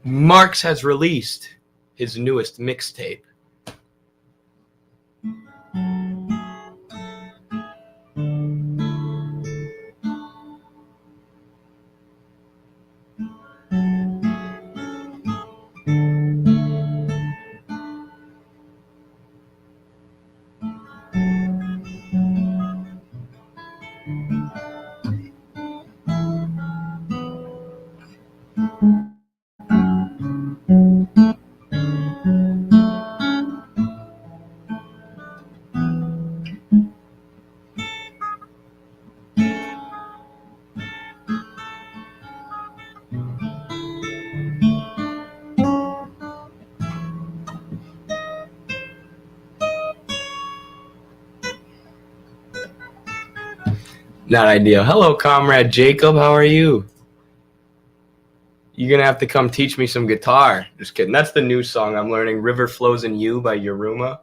Marx has released his newest mixtape. Not ideal. Hello, comrade Jacob. How are you? You're going to have to come teach me some guitar. Just kidding. That's the new song I'm learning, River Flows in You by Yuruma.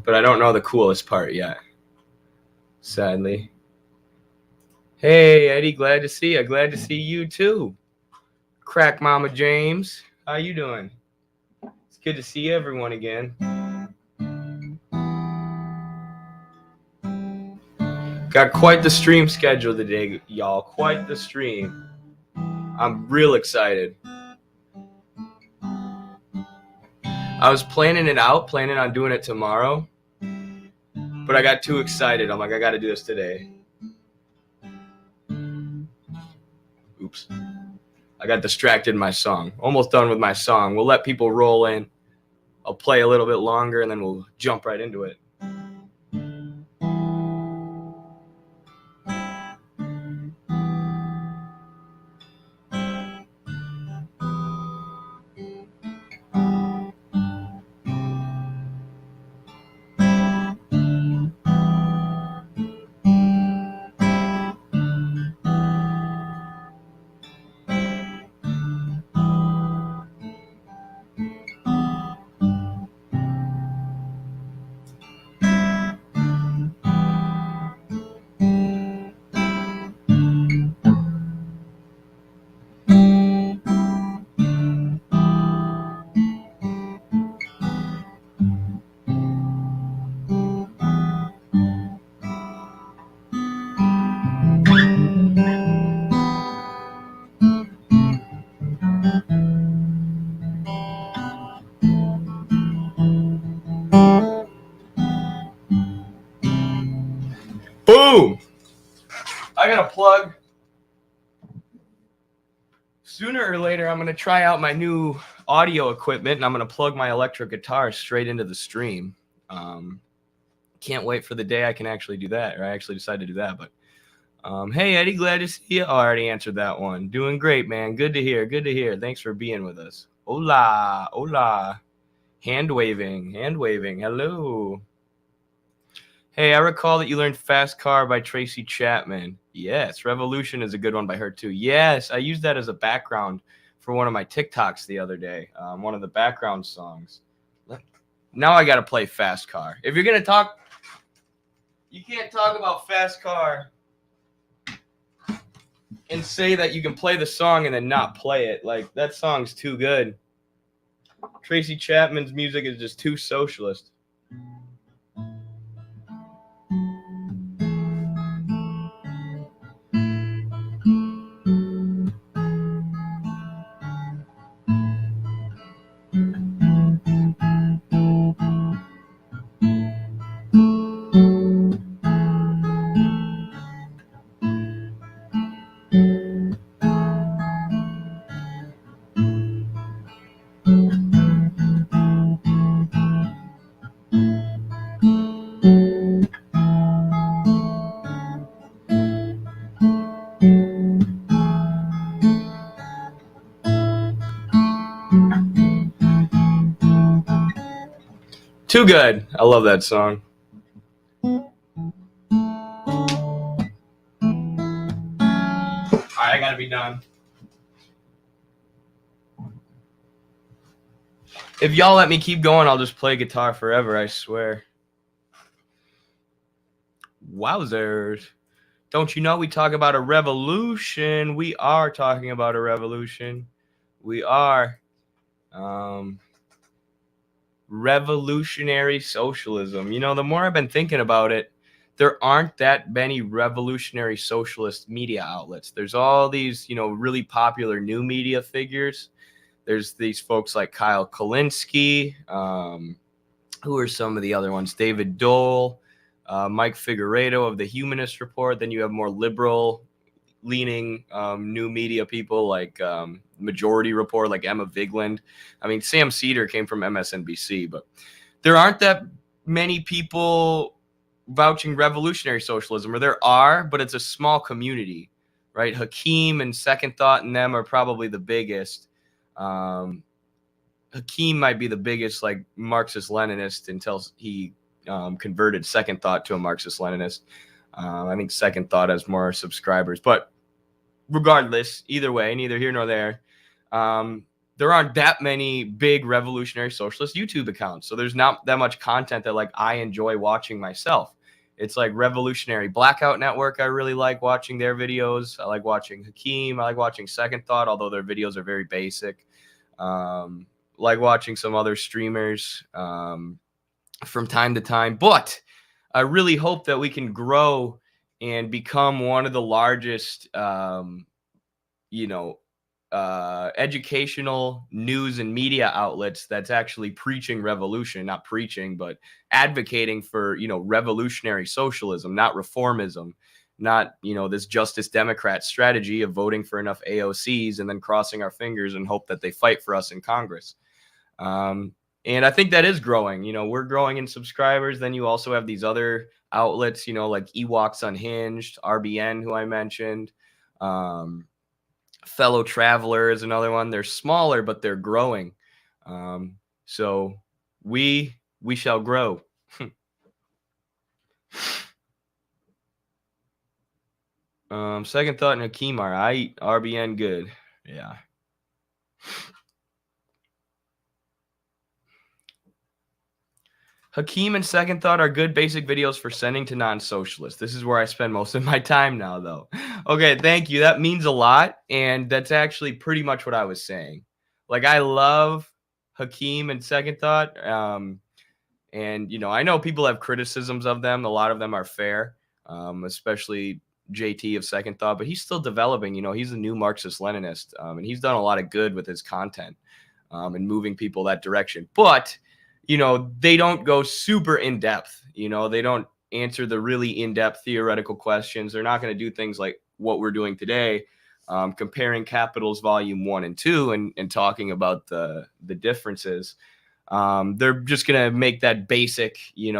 But I don't know the coolest part yet, sadly. Hey, Eddie, glad to see you. Glad to see you, too. Crack Mama James, how you doing? It's good to see everyone again. Got quite the stream schedule today, y'all. Quite the stream. I'm real excited. I was planning it out, planning on doing it tomorrow, but I got too excited. I'm like, I got to do this today. Oops. I got distracted in my song. Almost done with my song. We'll let people roll in. I'll play a little bit longer, and then we'll jump right into it. Boom! I got a plug. Sooner or later, I'm going to try out my new audio equipment, and I'm going to plug my electric guitar straight into the stream. Can't wait for the day I can actually do that, or I actually decided to do that. But hey, Eddie, glad to see you. Oh, I already answered that one. Doing great, man. Good to hear. Good to hear. Thanks for being with us. Hola, hola. Hand waving. Hello. Hey, I recall that you learned Fast Car by Tracy Chapman. Yes, Revolution is a good one by her too. Yes, I used that as a background for one of my TikToks the other day. One of the background songs. Now I got to play Fast Car. If you're going to talk, you can't talk about Fast Car and say that you can play the song and then not play it. Like, that song's too good. Tracy Chapman's music is just too socialist. Too good. I love that song. All right, I gotta be done. If y'all let me keep going, I'll just play guitar forever, I swear. Wowzers. Don't you know we talk about a revolution? We are talking about a revolution. We are. Um, Revolutionary socialism. You know, the more I've been thinking about it, there aren't that many revolutionary socialist media outlets. There's all these, really popular new media figures. There's these folks like Kyle Kalinske. Who are some of the other ones? David Dole, Mike Figueredo of the Humanist Report. Then you have more liberal leaning new media people like Majority Report, like Emma Vigeland. I mean, Sam Cedar came from MSNBC, but there aren't that many people vouching revolutionary socialism, or there are, but it's a small community, right? Hakeem and Second Thought and them are probably the biggest. Hakeem might be the biggest, like, Marxist-Leninist until he converted Second Thought to a Marxist-Leninist. I think Second Thought has more subscribers, but regardless, either way, neither here nor there, there aren't that many big revolutionary socialist YouTube accounts. So there's not that much content that, like, I enjoy watching myself. It's like Revolutionary Blackout Network. I really like watching their videos. I like watching Hakeem. I like watching Second Thought, although their videos are very basic. Like watching some other streamers from time to time. But I really hope that we can grow and become one of the largest, educational news and media outlets that's actually preaching revolution, not preaching, but advocating for, revolutionary socialism, not reformism, not, this Justice Democrat strategy of voting for enough AOCs and then crossing our fingers and hope that they fight for us in Congress. And I think that is growing. We're growing in subscribers. Then you also have these other outlets, like Ewoks Unhinged, RBN, who I mentioned. Fellow Traveler is another one. They're smaller, but they're growing. So we shall grow. Second Thought and Hakeem are RBN good. Yeah. Hakeem and Second Thought are good basic videos for sending to non-socialists. This is where I spend most of my time now, though. Okay, thank you. That means a lot, and that's actually pretty much what I was saying. Like, I love Hakeem and Second Thought, and, I know people have criticisms of them. A lot of them are fair, especially JT of Second Thought, but he's still developing. He's a new Marxist-Leninist, and he's done a lot of good with his content and moving people that direction. But they don't go super in depth. They don't answer the really in-depth theoretical questions. They're not going to do things like what we're doing today, comparing Capitals Volume 1 and 2 and talking about the differences. They're just going to make that basic,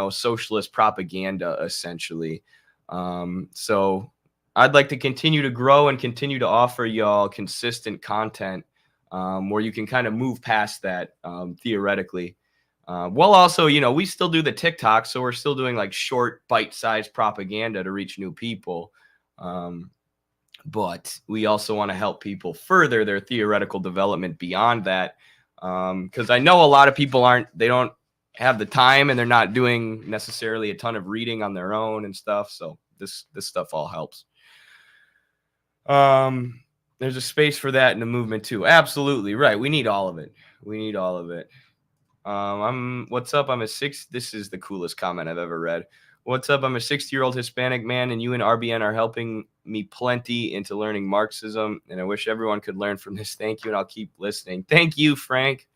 socialist propaganda, essentially. So I'd like to continue to grow and continue to offer y'all consistent content where you can kind of move past that theoretically. Well, also, we still do the TikTok, so we're still doing like short, bite-sized propaganda to reach new people. But we also want to help people further their theoretical development beyond that. Because I know a lot of people they don't have the time and they're not doing necessarily a ton of reading on their own and stuff. So this stuff all helps. There's a space for that in the movement too. Absolutely right. We need all of it. What's up? This is the coolest comment I've ever read. What's up? I'm a 60-year-old Hispanic man, and you and RBN are helping me plenty into learning Marxism, and I wish everyone could learn from this. Thank you, and I'll keep listening. Thank you, Frank.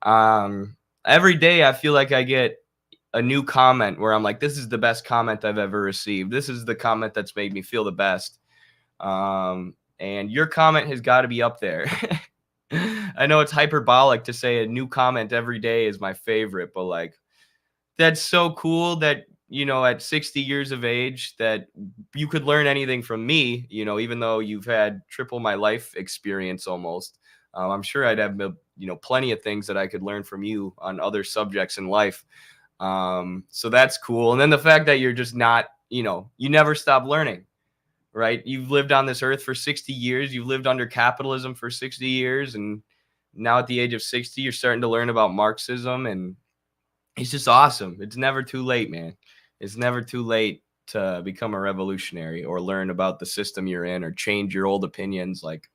Every day I feel like I get a new comment where I'm like, this is the best comment I've ever received. This is the comment that's made me feel the best. And your comment has got to be up there. I know it's hyperbolic to say a new comment every day is my favorite, but like, that's so cool that, at 60 years of age, that you could learn anything from me, even though you've had triple my life experience almost. I'm sure I'd have, plenty of things that I could learn from you on other subjects in life. So that's cool. And then the fact that you're just not, you never stop learning. Right? You've lived on this earth for 60 years. You've lived under capitalism for 60 years. And now at the age of 60, you're starting to learn about Marxism. And it's just awesome. It's never too late, man. It's never too late to become a revolutionary or learn about the system you're in or change your old opinions. Like,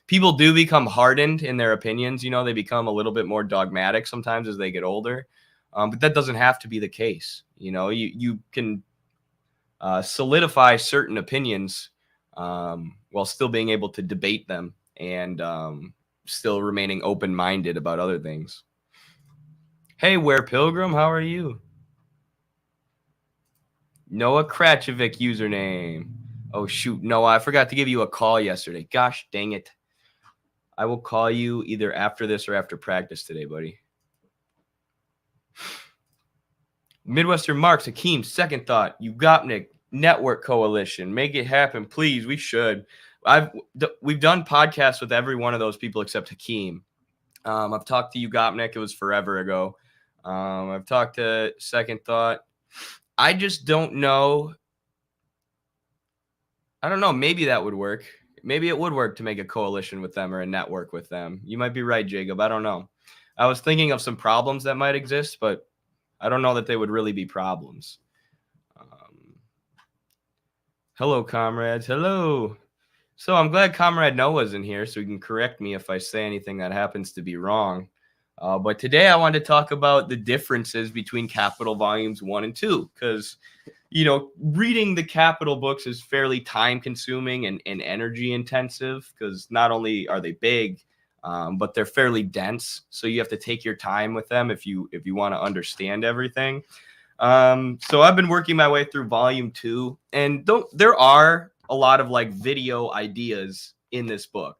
people do become hardened in their opinions. They become a little bit more dogmatic sometimes as they get older. But that doesn't have to be the case. You can solidify certain opinions while still being able to debate them and still remaining open-minded about other things. Hey, Where Pilgrim, how are you? Noah Kratchovic username. Oh, shoot. Noah, I forgot to give you a call yesterday. Gosh, dang it. I will call you either after this or after practice today, buddy. Midwestern Marx, Hakeem, Second Thought, Ugopnik, Network Coalition. Make it happen, please. We should. We've done podcasts with every one of those people except Hakeem. I've talked to Ugopnik. It was forever ago. I've talked to Second Thought. I just don't know. I don't know. Maybe that would work. Maybe it would work to make a coalition with them or a network with them. You might be right, Jacob. I don't know. I was thinking of some problems that might exist, but I don't know that they would really be problems. Hello, comrades. Hello. So I'm glad Comrade Noah's in here so he can correct me if I say anything that happens to be wrong. But today I wanted to talk about the differences between Capital Volumes 1 and 2 because, reading the Capital books is fairly time-consuming and energy-intensive because not only are they big, but they're fairly dense. So you have to take your time with them if you want to understand everything. So I've been working my way through Volume 2, and there are a lot of like video ideas in this book.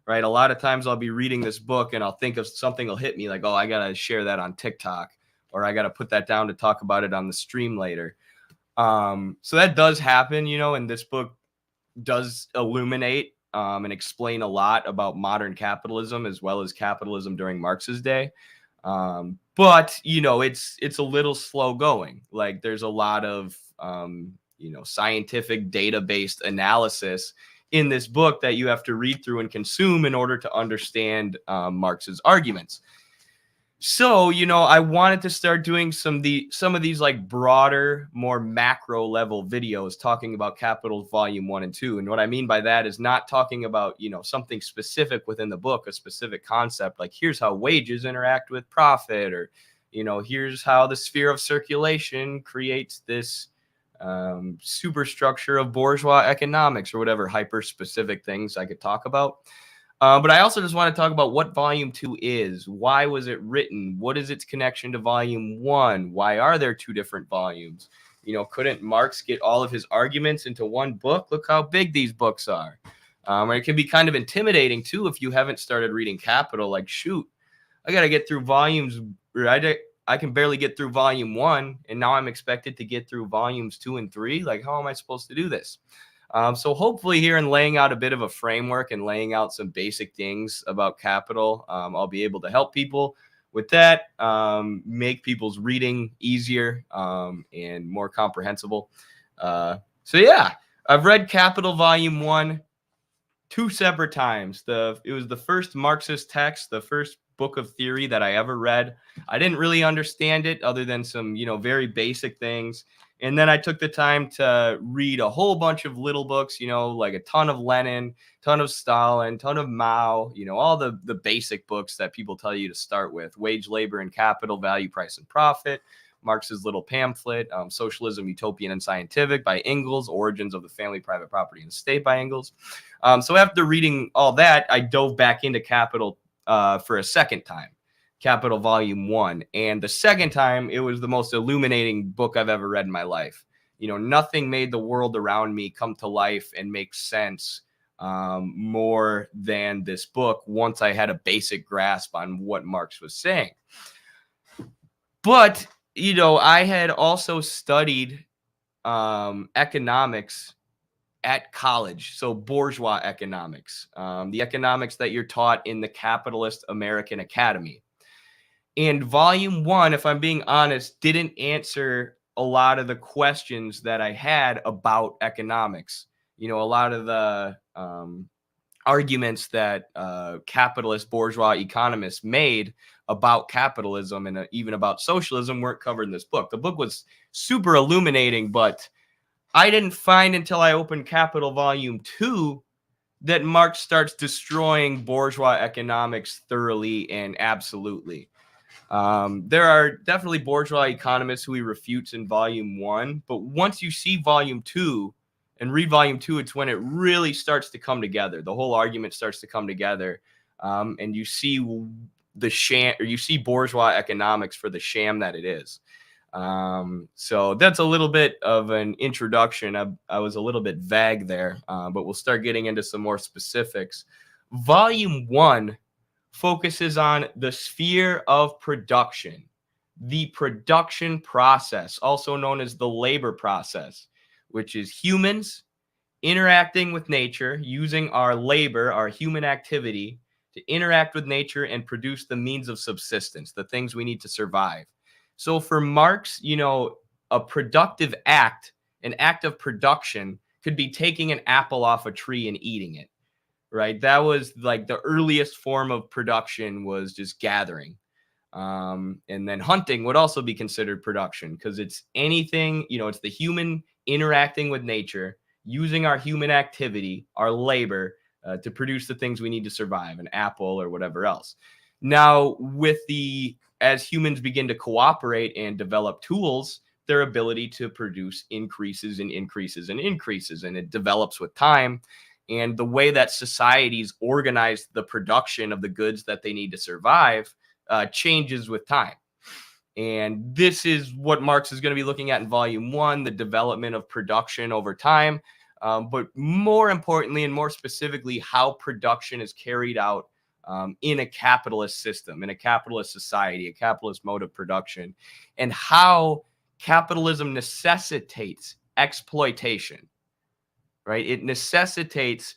Right. A lot of times I'll be reading this book and I'll think of something will hit me like, oh, I got to share that on TikTok or I got to put that down to talk about it on the stream later. So that does happen, and this book does illuminate and explain a lot about modern capitalism as well as capitalism during Marx's day. But, it's a little slow going. Like there's a lot of, scientific data-based analysis in this book that you have to read through and consume in order to understand Marx's arguments. So, I wanted to start doing some of these like broader, more macro level videos talking about Capital Volume 1 and 2. And what I mean by that is not talking about, something specific within the book, a specific concept, like here's how wages interact with profit, or, here's how the sphere of circulation creates this superstructure of bourgeois economics or whatever hyper specific things I could talk about. But I also just want to talk about what Volume 2 is. Why was it written? What is its connection to Volume 1? Why are there two different volumes? Couldn't Marx get all of his arguments into one book? Look how big these books are. And it can be kind of intimidating too if you haven't started reading Capital. Like, shoot, I got to get through volumes. I can barely get through Volume 1, and now I'm expected to get through Volumes 2 and 3. Like, how am I supposed to do this? So hopefully here in laying out a bit of a framework and laying out some basic things about Capital, I'll be able to help people with that, make people's reading easier and more comprehensible. So yeah, I've read Capital Volume 1 two separate times. It was the first Marxist text, the first book of theory that I ever read. I didn't really understand it other than some, very basic things. And then I took the time to read a whole bunch of little books, like a ton of Lenin, ton of Stalin, ton of Mao, all the basic books that people tell you to start with: Wage, Labor, and Capital, Value, Price, and Profit, Marx's little pamphlet, Socialism, Utopian, and Scientific by Engels, Origins of the Family, Private Property, and State by Engels. So after reading all that, I dove back into Capital for a second time, Capital Volume 1. And the second time, it was the most illuminating book I've ever read in my life. Nothing made the world around me come to life and make sense more than this book once I had a basic grasp on what Marx was saying. But, I had also studied economics at college, so bourgeois economics, the economics that you're taught in the capitalist American Academy. And Volume 1, if I'm being honest, didn't answer a lot of the questions that I had about economics. A lot of the arguments that capitalist bourgeois economists made about capitalism and even about socialism weren't covered in this book. The book was super illuminating, but I didn't find until I opened Capital Volume 2 that Marx starts destroying bourgeois economics thoroughly and absolutely. There are definitely bourgeois economists who he refutes in Volume 1, but once you see Volume 2 and read Volume 2, it's when it really starts to come together. The whole argument starts to come together, and you see the sham, or you see bourgeois economics for the sham that it is. So that's a little bit of an introduction. I was a little bit vague there, but we'll start getting into some more specifics. Volume 1 focuses on the sphere of production, the production process, also known as the labor process, which is humans interacting with nature, using our labor, our human activity, to interact with nature and produce the means of subsistence, the things we need to survive. So for Marx, a productive act, an act of production, could be taking an apple off a tree and eating it, right? That was like the earliest form of production, was just gathering. And then hunting would also be considered production, because it's anything, it's the human interacting with nature, using our human activity, our labor, to produce the things we need to survive, an apple or whatever else. Now, as humans begin to cooperate and develop tools, their ability to produce increases and increases and increases, and it develops with time. And the way that societies organize the production of the goods that they need to survive changes with time. And this is what Marx is going to be looking at in Volume 1, the development of production over time. But more importantly, and more specifically, how production is carried out in a capitalist system, in a capitalist society, a capitalist mode of production, and how capitalism necessitates exploitation, right? It necessitates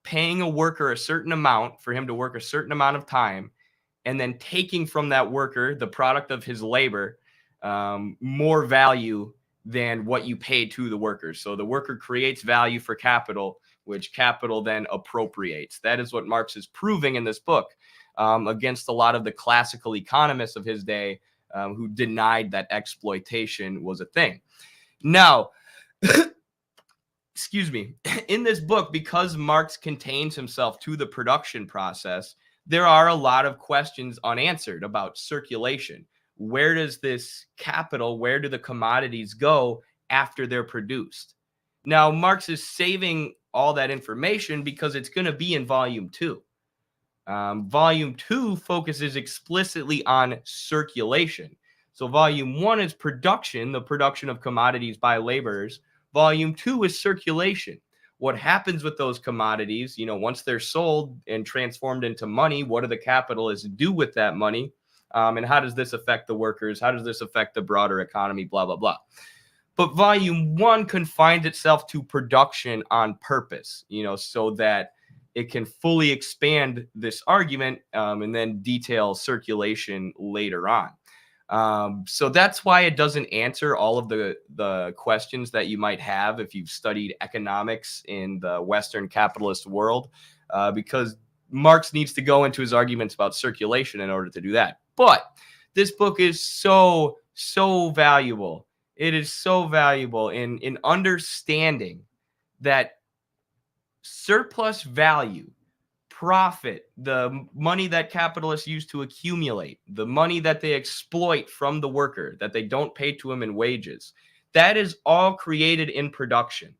paying a worker a certain amount for him to work a certain amount of time, and then taking from that worker, the product of his labor, more value than what you pay to the workers. So the worker creates value for capital, which capital then appropriates. That is what Marx is proving in this book, against a lot of the classical economists of his day, who denied that exploitation was a thing. Now, excuse me, in this book, because Marx contains himself to the production process, there are a lot of questions unanswered about circulation. Where does this capital, where do the commodities go after they're produced? Now, Marx is saving all that information because it's going to be in Volume 2. Volume 2 focuses explicitly on circulation. So Volume 1 is production, the production of commodities by laborers. Volume 2 is circulation. What happens with those commodities, once they're sold and transformed into money, what do the capitalists do with that money? And how does this affect the workers? How does this affect the broader economy? Blah, blah, blah. But Volume 1 confines itself to production on purpose, so that it can fully expand this argument, and then detail circulation later on. So that's why it doesn't answer all of the questions that you might have if you've studied economics in the Western capitalist world, because Marx needs to go into his arguments about circulation in order to do that. But this book is so valuable. It is so valuable in understanding that surplus value, profit, the money that capitalists use to accumulate, the money that they exploit from the worker, that they don't pay to him in wages, that is all created in production,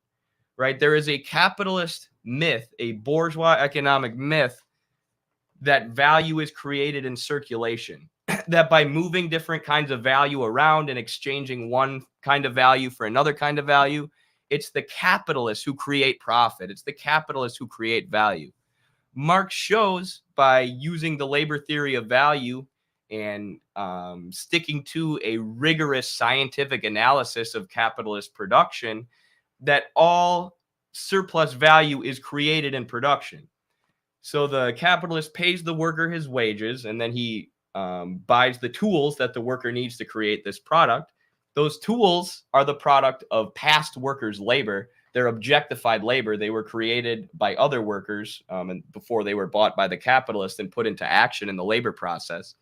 right? There is a capitalist myth, a bourgeois economic myth, that value is created in circulation, that by moving different kinds of value around and exchanging one kind of value for another kind of value, it's the capitalists who create profit. It's the capitalists who create value. Marx shows, by using the labor theory of value and sticking to a rigorous scientific analysis of capitalist production, that all surplus value is created in production. So the capitalist pays the worker his wages, and then he buys the tools that the worker needs to create this product. Those tools are the product of past workers' labor. They're objectified labor. They were created by other workers and before they were bought by the capitalist and put into action in the labor process.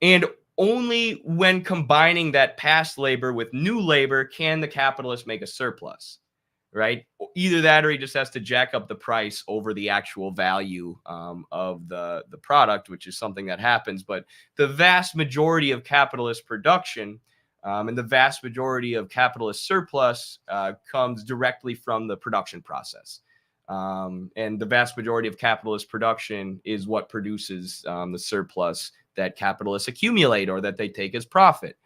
And only when combining that past labor with new labor can the capitalist make a surplus, right? Either that or he just has to jack up the price over the actual value of the product, which is something that happens. But the vast majority of capitalist production and the vast majority of capitalist surplus comes directly from the production process. And the vast majority of capitalist production is what produces the surplus that capitalists accumulate or that they take as profit.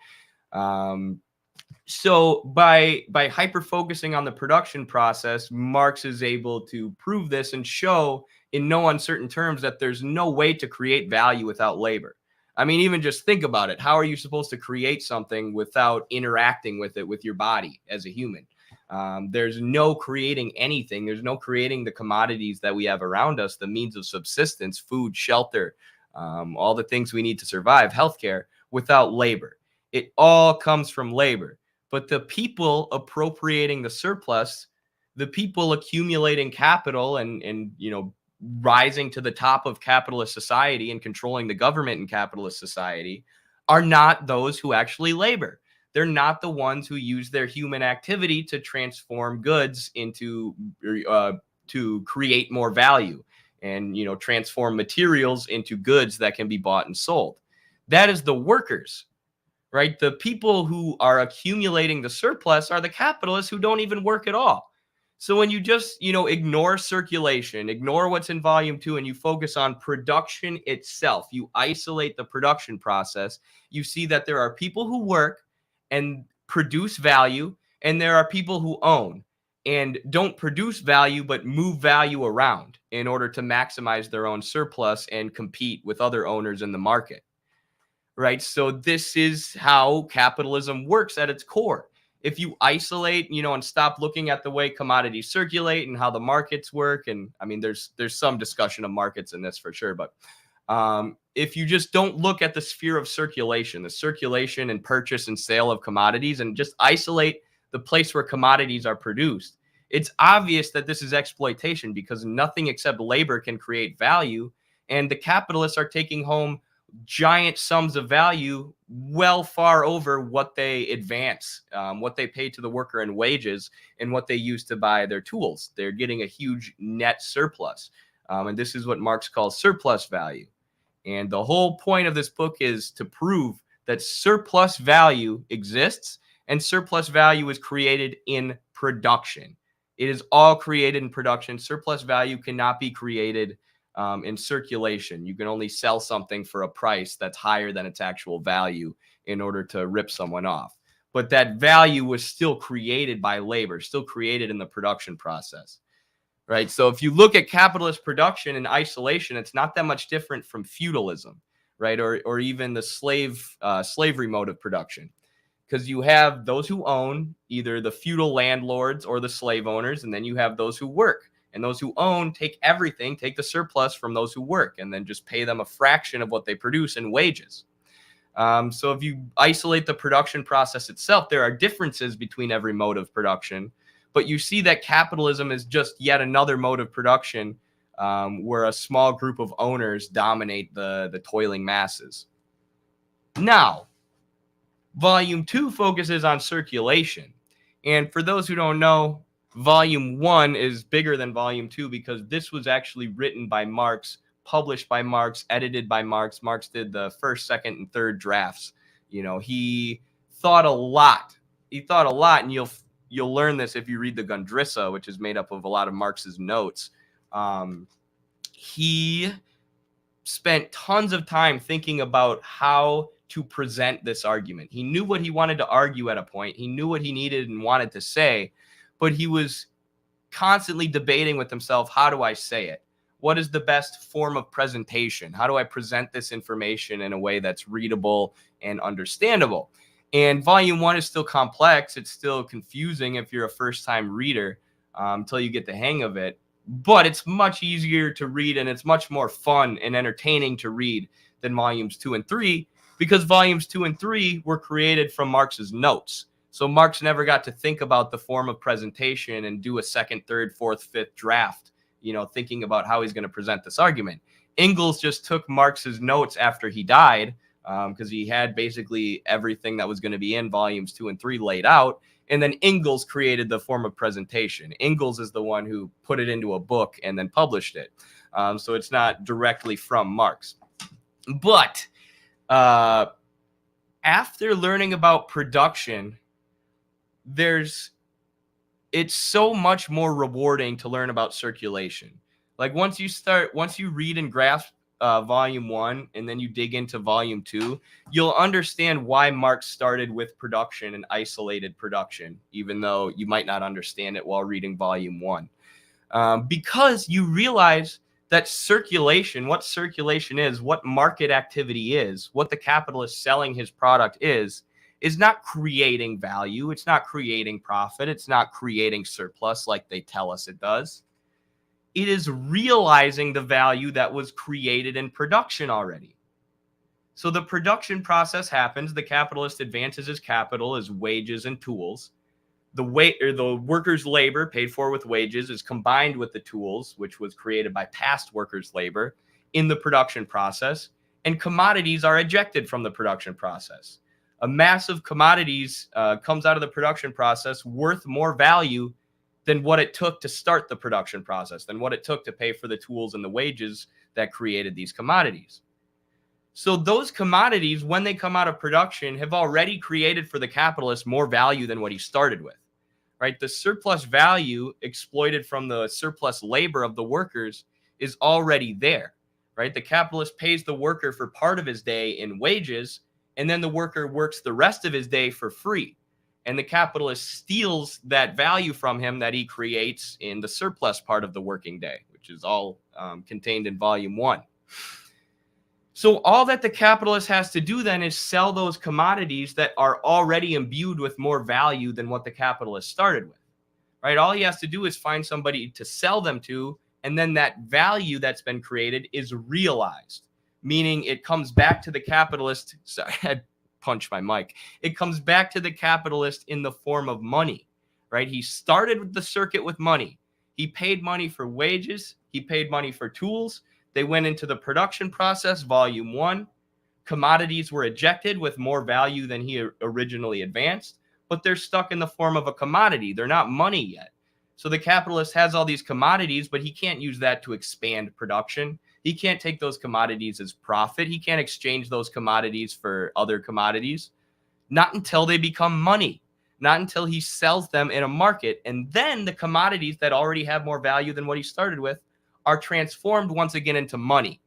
So by hyper focusing on the production process, Marx is able to prove this and show in no uncertain terms that there's no way to create value without labor. I mean, even just think about it. How are you supposed to create something without interacting with it with your body as a human? There's no creating anything. There's no creating the commodities that we have around us, the means of subsistence, food, shelter, all the things we need to survive, healthcare, without labor. It all comes from labor. But the people appropriating the surplus, the people accumulating capital and rising to the top of capitalist society and controlling the government in capitalist society are not those who actually labor. They're not the ones who use their human activity to transform goods into to create more value and transform materials into goods that can be bought and sold. That is the workers, right? The people who are accumulating the surplus are the capitalists who don't even work at all. So when you just, ignore circulation, ignore what's in volume 2, and you focus on production itself, you isolate the production process, you see that there are people who work and produce value, and there are people who own and don't produce value, but move value around in order to maximize their own surplus and compete with other owners in the market. Right. So this is how capitalism works at its core. If you isolate, and stop looking at the way commodities circulate and how the markets work, and I mean, there's some discussion of markets in this for sure, but if you just don't look at the sphere of circulation, the circulation and purchase and sale of commodities, and just isolate the place where commodities are produced, it's obvious that this is exploitation because nothing except labor can create value, and the capitalists are taking home giant sums of value well far over what they advance, what they pay to the worker in wages and what they use to buy their tools. They're getting a huge net surplus. And this is what Marx calls surplus value. And the whole point of this book is to prove that surplus value exists and surplus value is created in production. It is all created in production. Surplus value cannot be created in circulation. You can only sell something for a price that's higher than its actual value in order to rip someone off. But that value was still created by labor, still created in the production process, right? So if you look at capitalist production in isolation, it's not that much different from feudalism, right? Or even the slavery mode of production, because you have those who own, either the feudal landlords or the slave owners, and then you have those who work. And those who own take everything, take the surplus from those who work, and then just pay them a fraction of what they produce in wages. So if you isolate the production process itself, there are differences between every mode of production, but you see that capitalism is just yet another mode of production where a small group of owners dominate the toiling masses. Now, Volume 2 focuses on circulation. And for those who don't know, Volume 1 is bigger than Volume 2 because this was actually written by Marx, published by Marx, edited by Marx. Marx did the first, second, and third drafts. He thought a lot. And you'll learn this if you read the Grundrisse, which is made up of a lot of Marx's notes. He spent tons of time thinking about how to present this argument. He knew what he wanted to argue at a point. He knew what he needed and wanted to say, but he was constantly debating with himself, how do I say it? What is the best form of presentation? How do I present this information in a way that's readable and understandable? And Volume 1 is still complex. It's still confusing if you're a first-time reader until you get the hang of it. But it's much easier to read, and it's much more fun and entertaining to read than Volumes 2 and 3, because Volumes 2 and 3 were created from Marx's notes. So Marx never got to think about the form of presentation and do a second, third, fourth, fifth draft, thinking about how he's going to present this argument. Engels just took Marx's notes after he died, because he had basically everything that was going to be in volumes 2 and 3 laid out. And then Engels created the form of presentation. Engels is the one who put it into a book and then published it. So it's not directly from Marx. But after learning about production, it's so much more rewarding to learn about circulation. Like once you read and grasp volume 1 and then you dig into volume 2, you'll understand why Marx started with production and isolated production, even though you might not understand it while reading volume 1. Because you realize that circulation, what circulation is, what market activity is, what the capitalist selling his product is not creating value. It's not creating profit. It's not creating surplus like they tell us it does. It is realizing the value that was created in production already. So the production process happens. The capitalist advances his capital, his wages and tools. The workers' labor paid for with wages is combined with the tools, which was created by past workers' labor in the production process, and commodities are ejected from the production process. A mass of commodities comes out of the production process worth more value than what it took to start the production process, than what it took to pay for the tools and the wages that created these commodities. So those commodities, when they come out of production, have already created for the capitalist more value than what he started with, right? The surplus value exploited from the surplus labor of the workers is already there, right? The capitalist pays the worker for part of his day in wages, and then the worker works the rest of his day for free. And the capitalist steals that value from him that he creates in the surplus part of the working day, which is all contained in volume 1. So all that the capitalist has to do then is sell those commodities that are already imbued with more value than what the capitalist started with, right? All he has to do is find somebody to sell them to, and then that value that's been created is realized, meaning it comes back to the capitalist. Sorry, I punched my mic. It comes back to the capitalist in the form of money, right? He started with the circuit with money. He paid money for wages. He paid money for tools. They went into the production process, volume 1. Commodities were ejected with more value than he originally advanced, but they're stuck in the form of a commodity. They're not money yet. So the capitalist has all these commodities, but he can't use that to expand production. He can't take those commodities as profit. He can't exchange those commodities for other commodities, not until they become money, not until he sells them in a market. And then the commodities that already have more value than what he started with are transformed once again into money,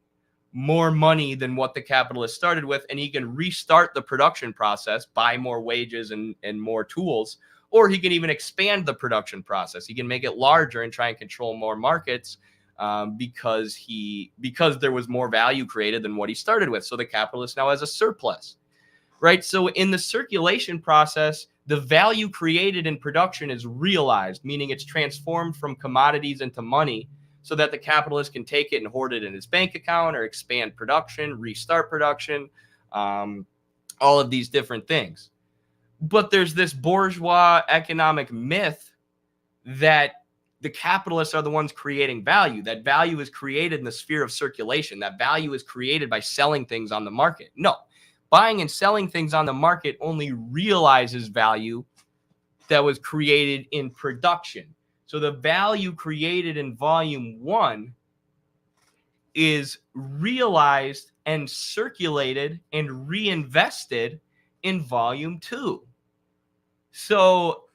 more money than what the capitalist started with. And he can restart the production process, buy more wages and more tools, or he can even expand the production process. He can make it larger and try and control more markets because there was more value created than what he started with. So the capitalist now has a surplus, right? So in the circulation process, the value created in production is realized, meaning it's transformed from commodities into money, so that the capitalist can take it and hoard it in his bank account or expand production, restart production, all of these different things. But there's this bourgeois economic myth that the capitalists are the ones creating value. That value is created in the sphere of circulation. That value is created by selling things on the market. No, buying and selling things on the market only realizes value that was created in production. So the value created in volume 1 is realized and circulated and reinvested in volume 2. So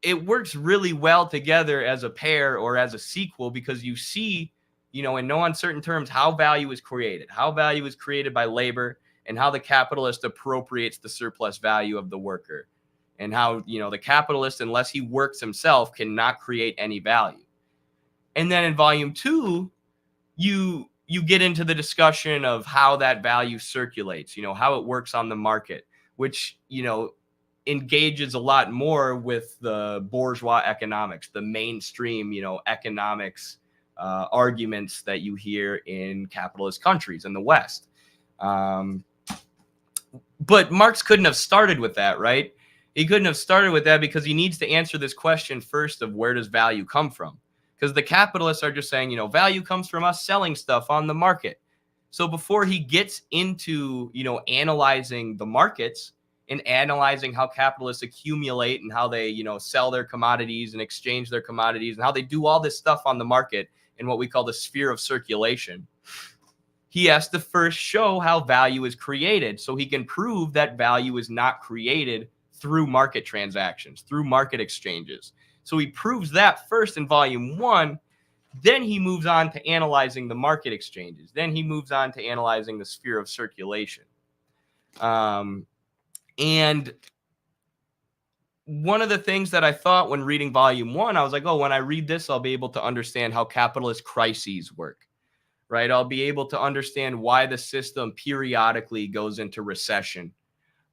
it works really well together as a pair or as a sequel, because you see, in no uncertain terms, how value is created by labor, and how the capitalist appropriates the surplus value of the worker. And how, the capitalist, unless he works himself, cannot create any value. And then in volume 2, you get into the discussion of how that value circulates, how it works on the market, which, engages a lot more with the bourgeois economics, the mainstream, economics arguments that you hear in capitalist countries in the West. But Marx couldn't have started with that, right? He couldn't have started with that because he needs to answer this question first of where does value come from? Because the capitalists are just saying, value comes from us selling stuff on the market. So before he gets into, analyzing the markets and analyzing how capitalists accumulate and how they, sell their commodities and exchange their commodities and how they do all this stuff on the market in what we call the sphere of circulation, he has to first show how value is created so he can prove that value is not created through market transactions, through market exchanges. So he proves that first in volume 1. Then he moves on to analyzing the market exchanges. Then he moves on to analyzing the sphere of circulation. And one of the things that I thought when reading volume 1, I was like, oh, when I read this, I'll be able to understand how capitalist crises work, right? I'll be able to understand why the system periodically goes into recession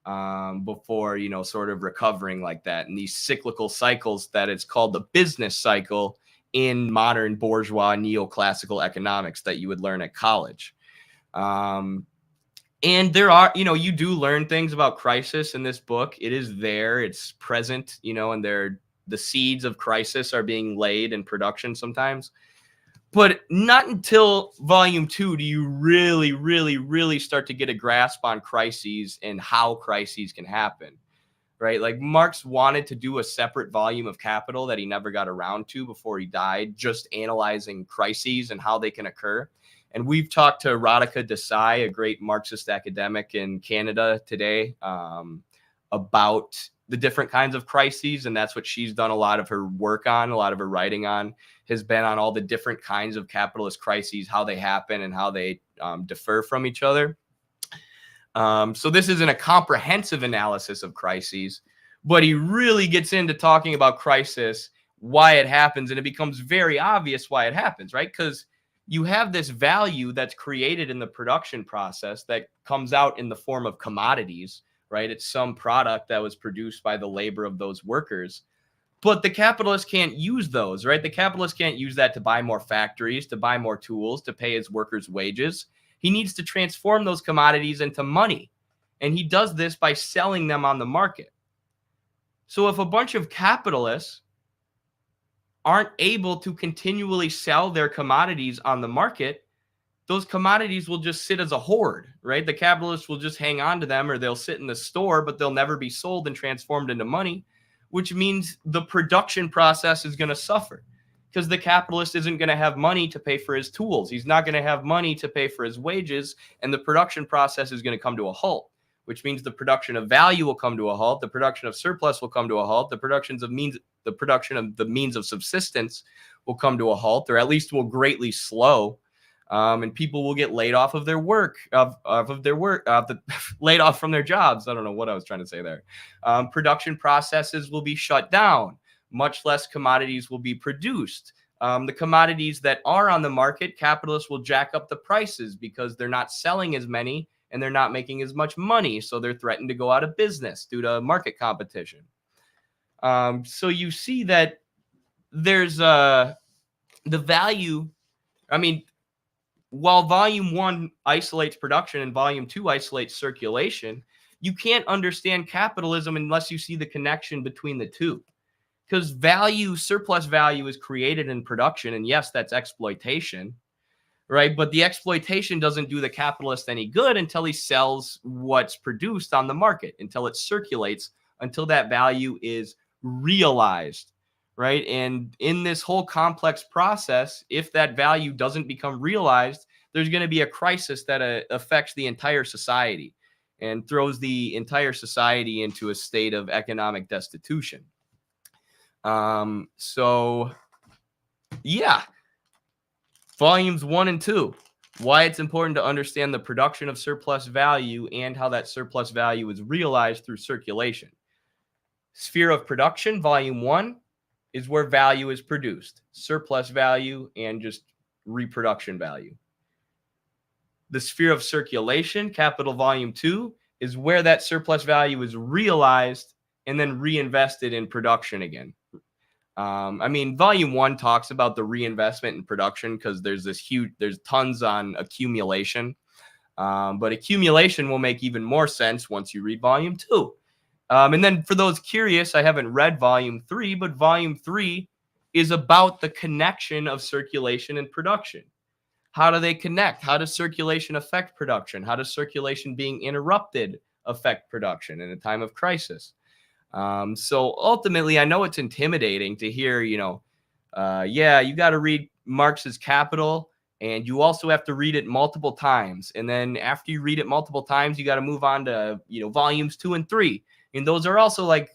before, sort of recovering like that. And these cyclical cycles that it's called the business cycle in modern bourgeois neoclassical economics that you would learn at college. And there are, you do learn things about crisis in this book. It is there, it's present, and the seeds of crisis are being laid in production sometimes. But not until volume 2 do you really, really, really start to get a grasp on crises and how crises can happen. Right? Like Marx wanted to do a separate volume of Capital that he never got around to before he died, just analyzing crises and how they can occur. And we've talked to Radhika Desai, a great Marxist academic in Canada today, about the different kinds of crises. And that's what she's done a lot of her work on, a lot of her writing on, has been on all the different kinds of capitalist crises, how they happen and how they differ from each other. So this isn't a comprehensive analysis of crises, but he really gets into talking about crisis, why it happens, and it becomes very obvious why it happens, right? Because you have this value that's created in the production process that comes out in the form of commodities, right? It's some product that was produced by the labor of those workers. But the capitalist can't use those, right? The capitalist can't use that to buy more factories, to buy more tools, to pay his workers' wages. He needs to transform those commodities into money. And he does this by selling them on the market. So if a bunch of capitalists aren't able to continually sell their commodities on the market, those commodities will just sit as a hoard, right? The capitalists will just hang on to them, or they'll sit in the store, but they'll never be sold and transformed into money, which means the production process is going to suffer because the capitalist isn't going to have money to pay for his tools. He's not going to have money to pay for his wages, and the production process is going to come to a halt, which means the production of value will come to a halt. The production of surplus will come to a halt. The production of the means of subsistence will come to a halt, or at least will greatly slow. And people will get laid off of their work, laid off from their jobs. I don't know what I was trying to say there. Production processes will be shut down. Much less commodities will be produced. The commodities that are on the market, capitalists will jack up the prices because they're not selling as many and they're not making as much money. So they're threatened to go out of business due to market competition. So you see that there's the value. I mean, while volume 1 isolates production and volume 2 isolates circulation, you can't understand capitalism unless you see the connection between the two. Because surplus value is created in production. And yes, that's exploitation, right? But the exploitation doesn't do the capitalist any good until he sells what's produced on the market, until it circulates, until that value is realized, right? And in this whole complex process, if that value doesn't become realized, there's going to be a crisis that affects the entire society and throws the entire society into a state of economic destitution. So yeah, volumes 1 and 2, why it's important to understand the production of surplus value and how that surplus value is realized through circulation. Sphere of production, volume 1, is where value is produced, surplus value and just reproduction value. The sphere of circulation, capital volume 2, is where that surplus value is realized and then reinvested in production again. Volume 1 talks about the reinvestment in production because there's tons on accumulation. But accumulation will make even more sense once you read volume 2. And then for those curious, I haven't read volume 3, but volume 3 is about the connection of circulation and production. How do they connect? How does circulation affect production? How does circulation being interrupted affect production in a time of crisis? So ultimately, I know it's intimidating to hear, yeah, you got to read Marx's Capital, and you also have to read it multiple times. And then after you read it multiple times, you got to move on to, volumes 2 and 3. And those are also like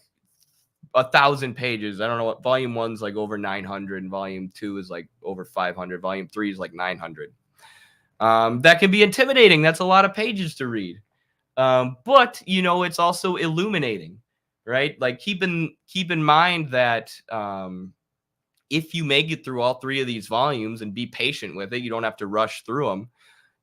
1,000 pages. I don't know what volume 1's like over 900, and volume 2 is like over 500. Volume 3 is like 900. That can be intimidating. That's a lot of pages to read. But it's also illuminating, right? Like keep in mind that if you make it through all 3 of these volumes and be patient with it, you don't have to rush through them.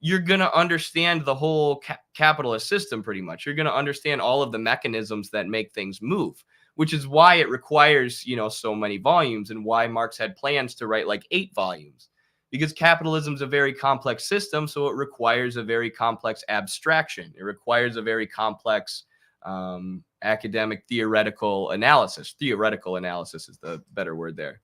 You're going to understand the whole capitalist system pretty much. You're going to understand all of the mechanisms that make things move, which is why it requires, so many volumes, and why Marx had plans to write like 8 volumes, because capitalism is a very complex system. So it requires a very complex abstraction. It requires a very complex academic theoretical analysis. Theoretical analysis is the better word there.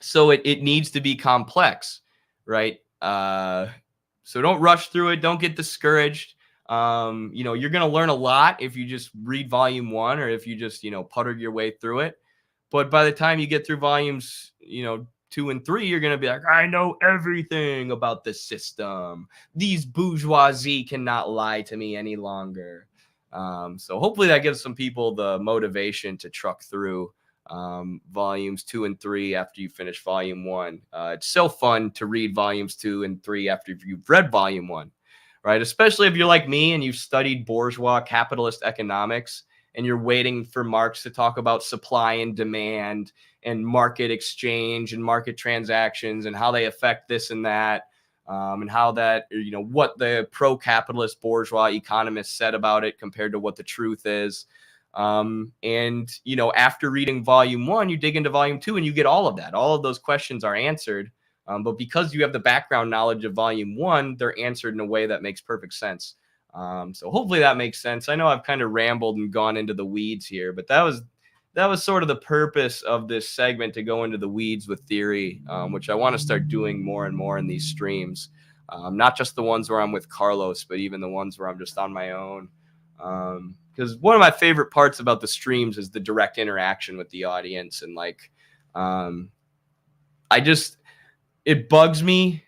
So it needs to be complex, right? So don't rush through it. Don't get discouraged. You're going to learn a lot if you just read volume 1, or if you just, putter your way through it. But by the time you get through volumes, 2 and 3, you're going to be like, I know everything about the system. These bourgeoisie cannot lie to me any longer. So hopefully that gives some people the motivation to truck through volumes 2 and 3 after you finish volume 1. It's so fun to read volumes 2 and 3 after you've read volume 1, right? Especially if you're like me and you've studied bourgeois capitalist economics, and you're waiting for Marx to talk about supply and demand and market exchange and market transactions and how they affect this and that, and how that, what the pro-capitalist bourgeois economists said about it compared to what the truth is. After reading volume 1, you dig into volume 2 and you get all of that. All of those questions are answered. But because you have the background knowledge of volume 1, they're answered in a way that makes perfect sense. So hopefully that makes sense. I know I've kind of rambled and gone into the weeds here, but that was sort of the purpose of this segment, to go into the weeds with theory, which I want to start doing more and more in these streams. Not just the ones where I'm with Carlos, but even the ones where I'm just on my own. Because one of my favorite parts about the streams is the direct interaction with the audience. And it bugs me.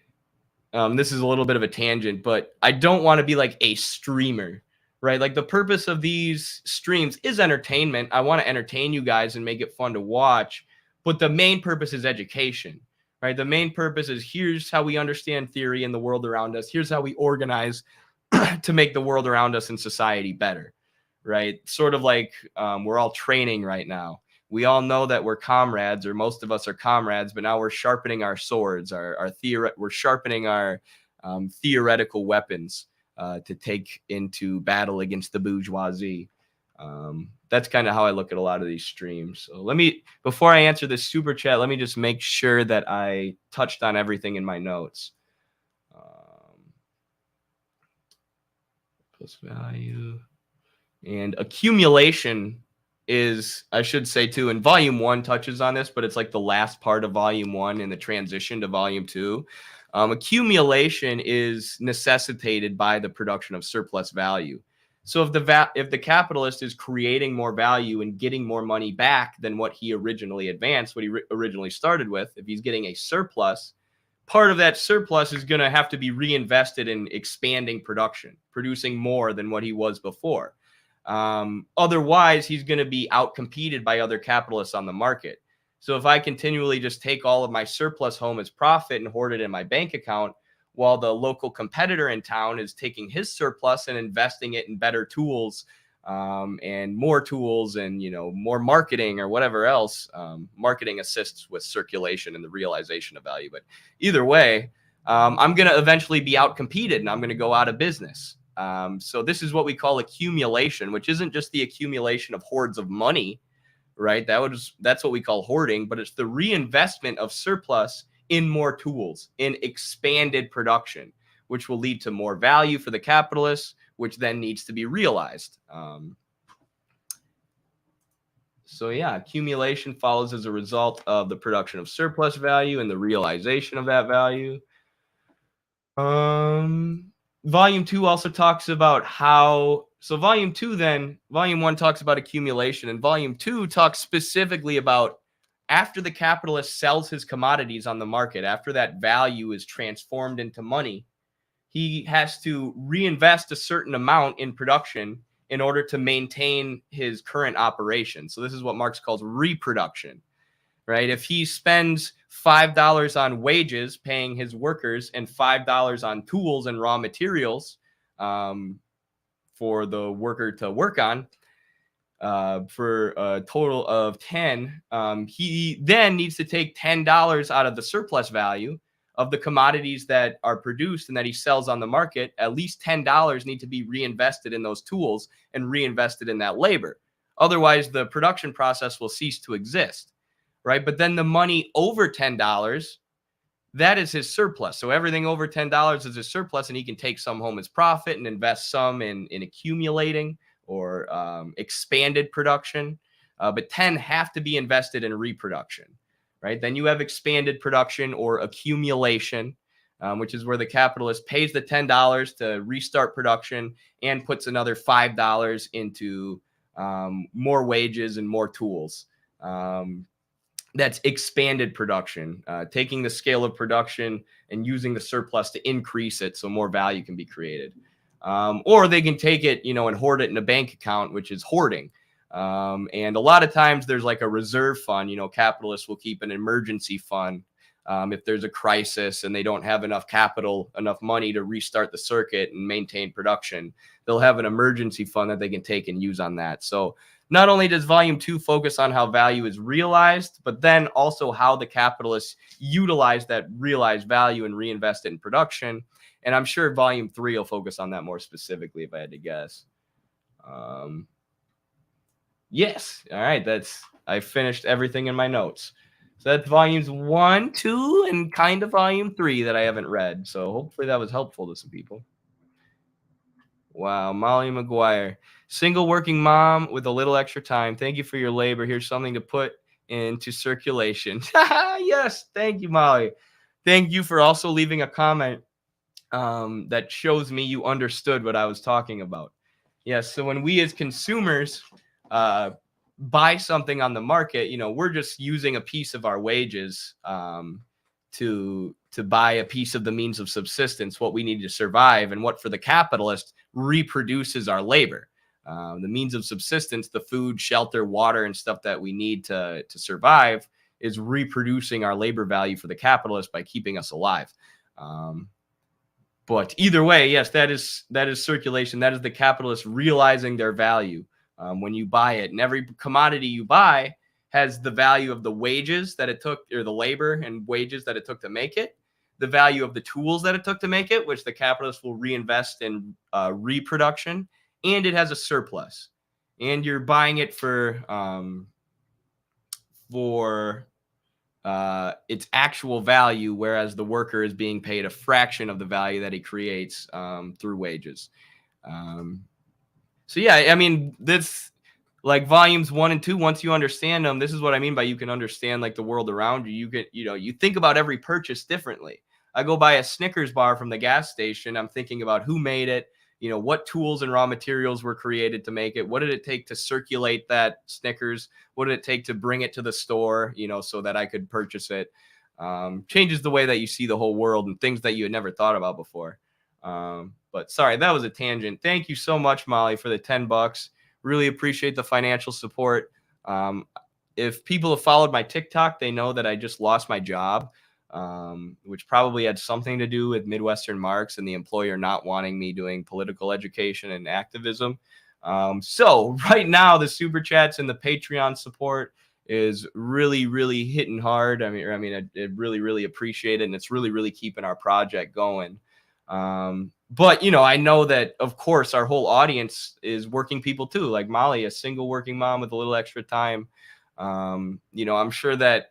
This is a little bit of a tangent, but I don't want to be like a streamer, right? Like the purpose of these streams is entertainment. I want to entertain you guys and make it fun to watch, but the main purpose is education, right? The main purpose is, here's how we understand theory and the world around us. Here's how we organize to make the world around us and society better, right? Sort of like we're all training right now. We all know that we're comrades, or most of us are comrades, but now we're sharpening our swords, we're sharpening our theoretical weapons to take into battle against the bourgeoisie. That's kind of how I look at a lot of these streams. So before I answer this super chat, let me just make sure that I touched on everything in my notes. Plus value and accumulation is, I should say too, and volume 1 touches on this, but it's like the last part of volume 1 in the transition to volume 2. Accumulation is necessitated by the production of surplus value. So if the capitalist is creating more value and getting more money back than what he originally advanced, what he originally started with, if he's getting a surplus, part of that surplus is going to have to be reinvested in expanding production, producing more than what he was before. Otherwise, he's going to be outcompeted by other capitalists on the market. So if I continually just take all of my surplus home as profit and hoard it in my bank account, while the local competitor in town is taking his surplus and investing it in better tools, and more tools, and more marketing or whatever else, marketing assists with circulation and the realization of value. But either way, I'm going to eventually be outcompeted and I'm going to go out of business. So this is what we call accumulation, which isn't just the accumulation of hoards of money, right? That's what we call hoarding, but it's the reinvestment of surplus in more tools, in expanded production, which will lead to more value for the capitalists, which then needs to be realized. So yeah, accumulation follows as a result of the production of surplus value and the realization of that value. Volume 2 also talks about how. So volume 1 talks about accumulation, and volume 2 talks specifically about after the capitalist sells his commodities on the market, after that value is transformed into money, he has to reinvest a certain amount in production in order to maintain his current operation. So this is what Marx calls reproduction, right? If he spends $5 on wages, paying his workers, and $5 on tools and raw materials for the worker to work on, for a total of 10, he then needs to take $10 out of the surplus value of the commodities that are produced and that he sells on the market. At least $10 need to be reinvested in those tools and reinvested in that labor. Otherwise, the production process will cease to exist, right? But then the money over $10, that is his surplus. So everything over $10 is his surplus, and he can take some home as profit and invest some in accumulating or expanded production. But 10 have to be invested in reproduction, right? Then you have expanded production or accumulation, which is where the capitalist pays the $10 to restart production and puts another $5 into more wages and more tools. That's expanded production, taking the scale of production and using the surplus to increase it so more value can be created. Or they can take it, and hoard it in a bank account, which is hoarding. And a lot of times there's like a reserve fund. Capitalists will keep an emergency fund if there's a crisis and they don't have enough capital, enough money to restart the circuit and maintain production. They'll have an emergency fund that they can take and use on that. So not only does volume 2 focus on how value is realized, but then also how the capitalists utilize that realized value and reinvest it in production. And I'm sure volume 3 will focus on that more specifically if I had to guess. Yes. All right. I finished everything in my notes. So that's volumes 1, 2, and kind of volume 3 that I haven't read. So hopefully that was helpful to some people. Wow, Molly McGuire. Single working mom with a little extra time. Thank you for your labor. Here's something to put into circulation. Yes, thank you, Molly. Thank you for also leaving a comment that shows me you understood what I was talking about. Yes, so when we as consumers buy something on the market, we're just using a piece of our wages to buy a piece of the means of subsistence, what we need to survive, and what for the capitalist reproduces our labor. The means of subsistence, the food, shelter, water, and stuff that we need to survive is reproducing our labor value for the capitalist by keeping us alive. But either way, yes, that is circulation. That is the capitalist realizing their value when you buy it. And every commodity you buy has the value of the wages that it took, or the labor and wages that it took to make it, the value of the tools that it took to make it, which the capitalist will reinvest in reproduction, and it has a surplus. And you're buying it for its actual value, whereas the worker is being paid a fraction of the value that he creates through wages. So yeah, I mean, that's like volumes 1 and 2. Once you understand them, this is what I mean by you can understand like the world around you. You get, you think about every purchase differently. I go buy a Snickers bar from the gas station. I'm thinking about who made it, what tools and raw materials were created to make it. What did it take to circulate that Snickers? What did it take to bring it to the store, so that I could purchase it? Changes the way that you see the whole world and things that you had never thought about before. But sorry, that was a tangent. Thank you so much, Molly, for the $10. Really appreciate the financial support. If people have followed my TikTok, they know that I just lost my job, which probably had something to do with Midwestern Marx and the employer not wanting me doing political education and activism. So right now, the super chats and the Patreon support is really, really hitting hard. I mean, I really, really appreciate it, and it's really, really keeping our project going. But, I know that, of course, our whole audience is working people too, like Molly, a single working mom with a little extra time. I'm sure that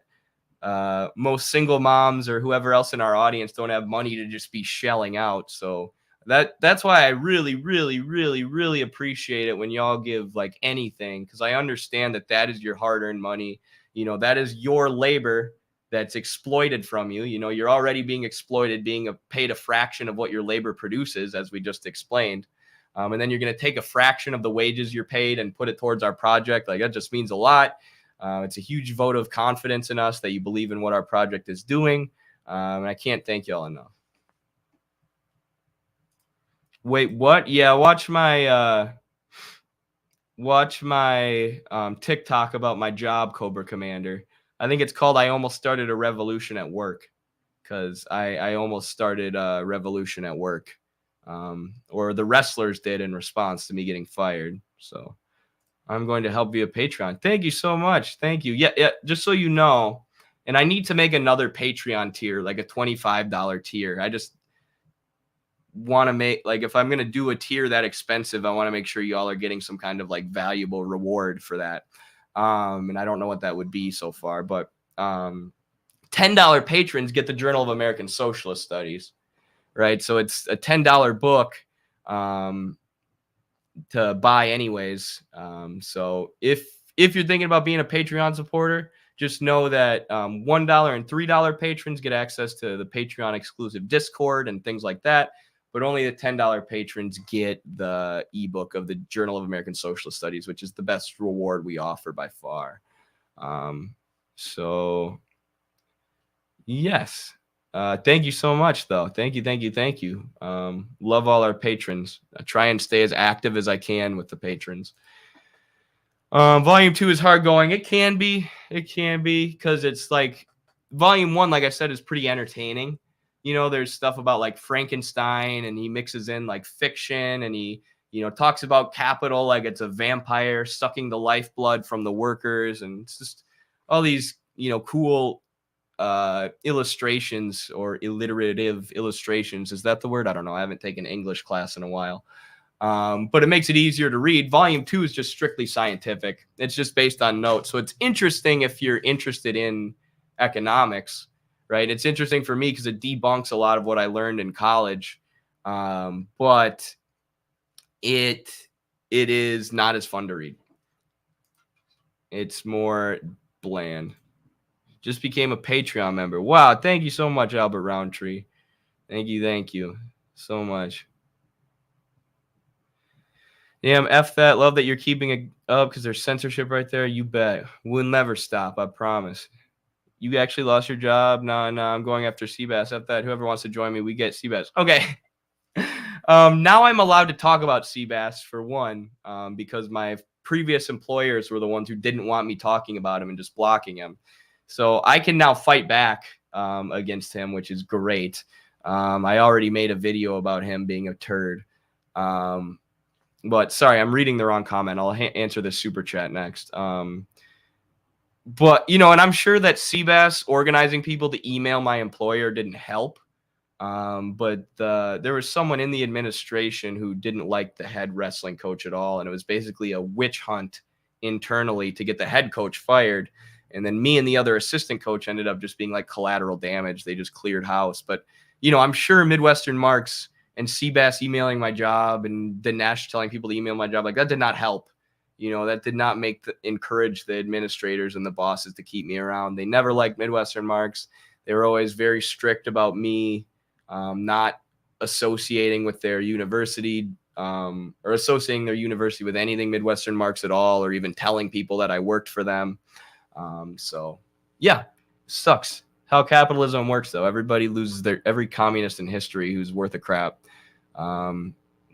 most single moms or whoever else in our audience don't have money to just be shelling out. So that's why I really, really, really, really appreciate it when y'all give like anything, because I understand that is your hard-earned money. That is your labor that's exploited from you. You know, you're already being exploited, being paid a fraction of what your labor produces, as we just explained. And then you're going to take a fraction of the wages you're paid and put it towards our project. Like, that just means a lot. It's a huge vote of confidence in us that you believe in what our project is doing. And I can't thank y'all enough. Wait, what? Yeah, watch my TikTok about my job, Cobra Commander. I think it's called I Almost Started a Revolution at Work, because I almost started a revolution at work, or the wrestlers did in response to me getting fired. So I'm going to help via Patreon. Thank you so much. Thank you. Yeah, just so you know, and I need to make another Patreon tier, like a $25 tier. I just want to make, like, if I'm going to do a tier that expensive, I want to make sure y'all are getting some kind of like valuable reward for that. And I don't know what that would be so far, but $10 patrons get the Journal of American Socialist Studies, right? So it's a $10 book to buy anyways. So if you're thinking about being a Patreon supporter, just know that $1 and $3 patrons get access to the Patreon exclusive Discord and things like that. But only the $10 patrons get the ebook of the Journal of American Socialist Studies, which is the best reward we offer by far. So yes, thank you so much, though. Thank you. Love all our patrons. I try and stay as active as I can with the patrons. Volume 2 is hard going. It can be, because it's like Volume 1, like I said, is pretty entertaining. You know, there's stuff about like Frankenstein, and he mixes in like fiction, and he, you know, talks about capital like it's a vampire sucking the lifeblood from the workers, and it's just all these, you know, cool illustrations, or alliterative illustrations. Is that the word? I don't know. I haven't taken English class in a while. But it makes it easier to read. Volume 2 is just strictly scientific. It's just based on notes. So it's interesting if you're interested in economics, right? It's interesting for me because it debunks a lot of what I learned in college. But it is not as fun to read. It's more bland. Just became a Patreon member. Wow, thank you so much, Albert Roundtree. Thank you so much. Damn, F that. Love that you're keeping it up because there's censorship right there. You bet. We'll never stop, I promise. You actually lost your job? No, I'm going after Seabass. F that. Whoever wants to join me, we get Seabass. Okay. Now I'm allowed to talk about Seabass, for one, because my previous employers were the ones who didn't want me talking about him and just blocking him. So I can now fight back against him, which is great. I already made a video about him being a turd. But sorry, I'm reading the wrong comment. I'll answer this super chat next. But, you know, and I'm sure that Seabass organizing people to email my employer didn't help. But there was someone in the administration who didn't like the head wrestling coach at all. And it was basically a witch hunt internally to get the head coach fired. And then me and the other assistant coach ended up just being like collateral damage. They just cleared house. But, you know, I'm sure Midwestern Marx and Seabass emailing my job and Dinesh telling people to email my job, like, that did not help. You know, that did not encourage the administrators and the bosses to keep me around. They never liked Midwestern Marx. They were always very strict about me not associating with their university or associating their university with anything Midwestern Marx at all, or even telling people that I worked for them. So, yeah, sucks. How capitalism works, though. Everybody loses every communist in history who's worth a crap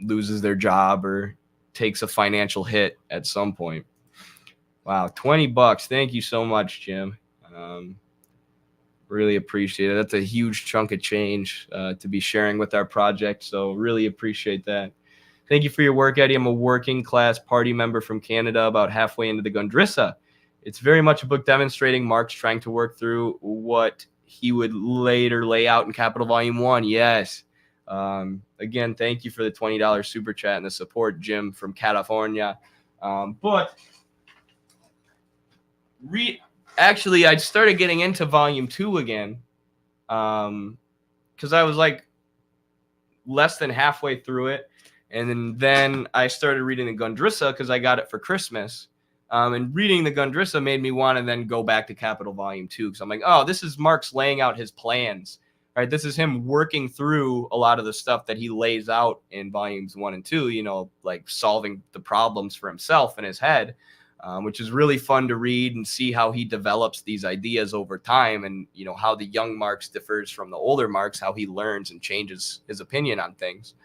loses their job or takes a financial hit at some point. Wow, $20. Thank you so much, Jim. Really appreciate it. That's a huge chunk of change to be sharing with our project. So really appreciate that. Thank you for your work, Eddie. I'm a working class party member from Canada, about halfway into the Gundrissa. It's very much a book demonstrating Marx trying to work through what he would later lay out in Capital Volume 1. Yes. Again, thank you for the $20 super chat and the support, Jim from California. Actually, I started getting into Volume 2 again because I was like less than halfway through it. And then I started reading the Gundrissa because I got it for Christmas. And reading the Grundrisse made me want to then go back to Capital Volume 2, because I'm like, oh, this is Marx laying out his plans. Right, this is him working through a lot of the stuff that he lays out in volumes 1 and 2, like solving the problems for himself in his head, which is really fun to read and see how he develops these ideas over time, and, how the young Marx differs from the older Marx, how he learns and changes his opinion on things.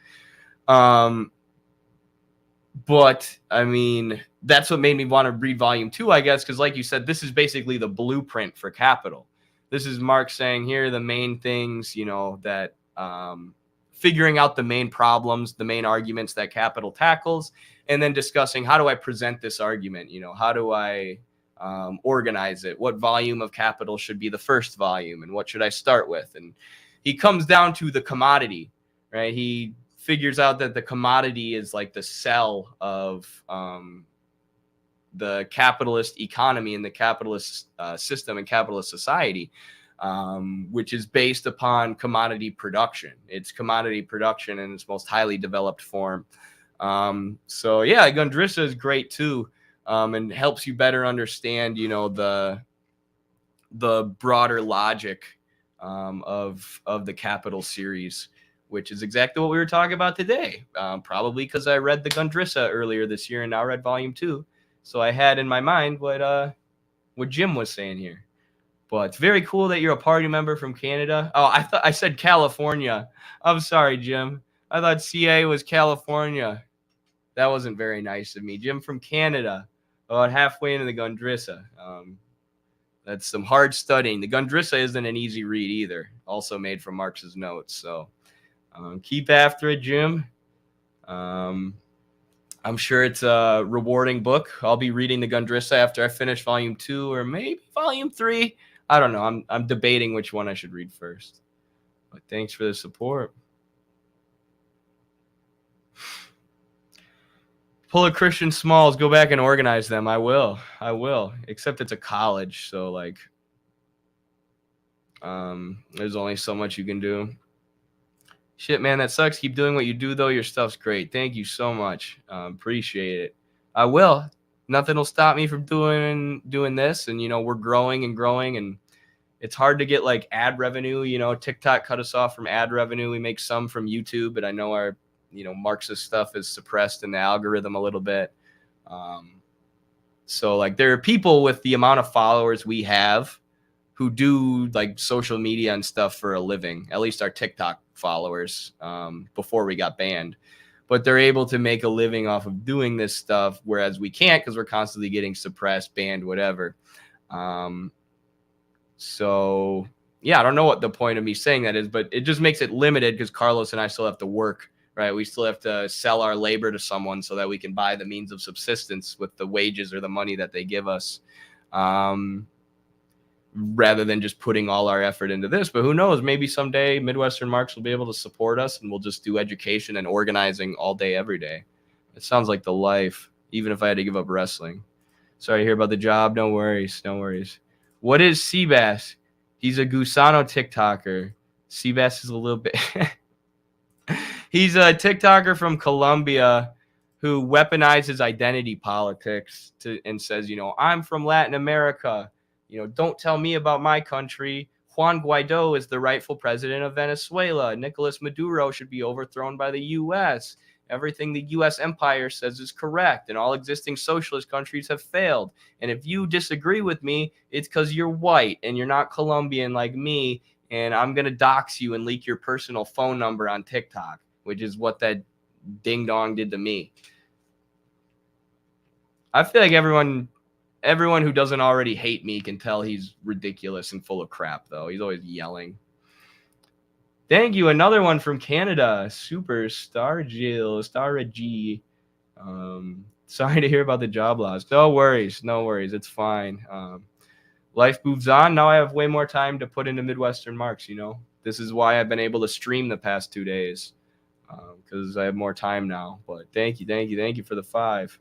But I mean, that's what made me want to read volume 2, I guess, because like you said, this is basically the blueprint for Capital. This is Marx saying, here are the main things, that figuring out the main problems, the main arguments that Capital tackles, and then discussing, how do I present this argument? How do I organize it? What volume of Capital should be the first volume, and what should I start with? And he comes down to the commodity, right? He figures out that the commodity is like the cell of the capitalist economy and the capitalist system and capitalist society, which is based upon commodity production. It's commodity production in its most highly developed form. So yeah, Grundrisse is great too, and helps you better understand, the broader logic of the Capital series, which is exactly what we were talking about today. Probably because I read the Grundrisse earlier this year and now read volume 2. So I had in my mind what Jim was saying here. But it's very cool that you're a party member from Canada. Oh, I thought I said California. I'm sorry, Jim. I thought CA was California. That wasn't very nice of me. Jim from Canada, about halfway into the Grundrisse. That's some hard studying. The Grundrisse isn't an easy read either. Also made from Marx's notes. So keep after it, Jim. I'm sure it's a rewarding book. I'll be reading the Grundrisse after I finish volume 2 or maybe volume 3. I don't know. I'm debating which one I should read first. But thanks for the support. Pull a Christian Smalls, go back and organize them. I will. Except it's a college, so like there's only so much you can do. Shit, man, that sucks. Keep doing what you do, though. Your stuff's great. Thank you so much. Appreciate it. I will. Nothing will stop me from doing this. And, we're growing, and it's hard to get like ad revenue. TikTok cut us off from ad revenue. We make some from YouTube, but I know our, Marxist stuff is suppressed in the algorithm a little bit. So like there are people with the amount of followers we have who do like social media and stuff for a living, at least our TikTok followers, before we got banned, but they're able to make a living off of doing this stuff, whereas we can't because we're constantly getting suppressed, banned, whatever. So yeah, I don't know what the point of me saying that is, but it just makes it limited because Carlos and I still have to work, right? We still have to sell our labor to someone so that we can buy the means of subsistence with the wages or the money that they give us. Rather than just putting all our effort into this. But who knows, maybe someday Midwestern Marx will be able to support us and we'll just do education and organizing all day, every day. It sounds like the life, even if I had to give up wrestling. Sorry to hear about the job. No worries. What is Seabass? He's a Gusano TikToker. Seabass is a little bit... He's a TikToker from Colombia who weaponizes identity politics and says, I'm from Latin America. Don't tell me about my country. Juan Guaido is the rightful president of Venezuela. Nicolas Maduro should be overthrown by the U.S. Everything the U.S. empire says is correct, and all existing socialist countries have failed. And if you disagree with me, it's because you're white and you're not Colombian like me, and I'm going to dox you and leak your personal phone number on TikTok, which is what that ding-dong did to me. I feel like everyone who doesn't already hate me can tell he's ridiculous and full of crap, though. He's always yelling. Thank you. Another one from Canada. Super Star Jill. Star G. Sorry to hear about the job loss. No worries. It's fine. Life moves on. Now I have way more time to put into Midwestern Marx, This is why I've been able to stream the past 2 days. Because I have more time now. But thank you for the 5.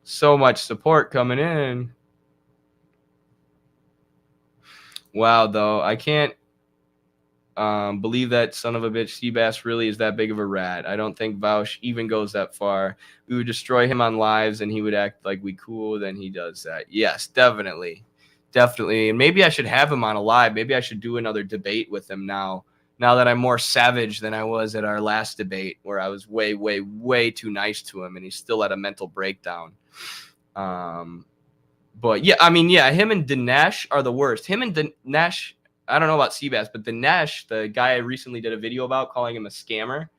So much support coming in. Wow, though, I can't Believe that son of a bitch Seabass really is that big of a rat. I don't think Vaush even goes that far. We would destroy him on lives and he would act like we cool. Then he does that. Yes, definitely. Definitely. And maybe I should have him on a live. Maybe I should do another debate with him now that I'm more savage than I was at our last debate where I was way, way, way too nice to him and he's still at a mental breakdown. But yeah, I mean, yeah, him and Dinesh are the worst. Him and Dinesh, I don't know about Seabass, but Dinesh, the guy I recently did a video about calling him a scammer,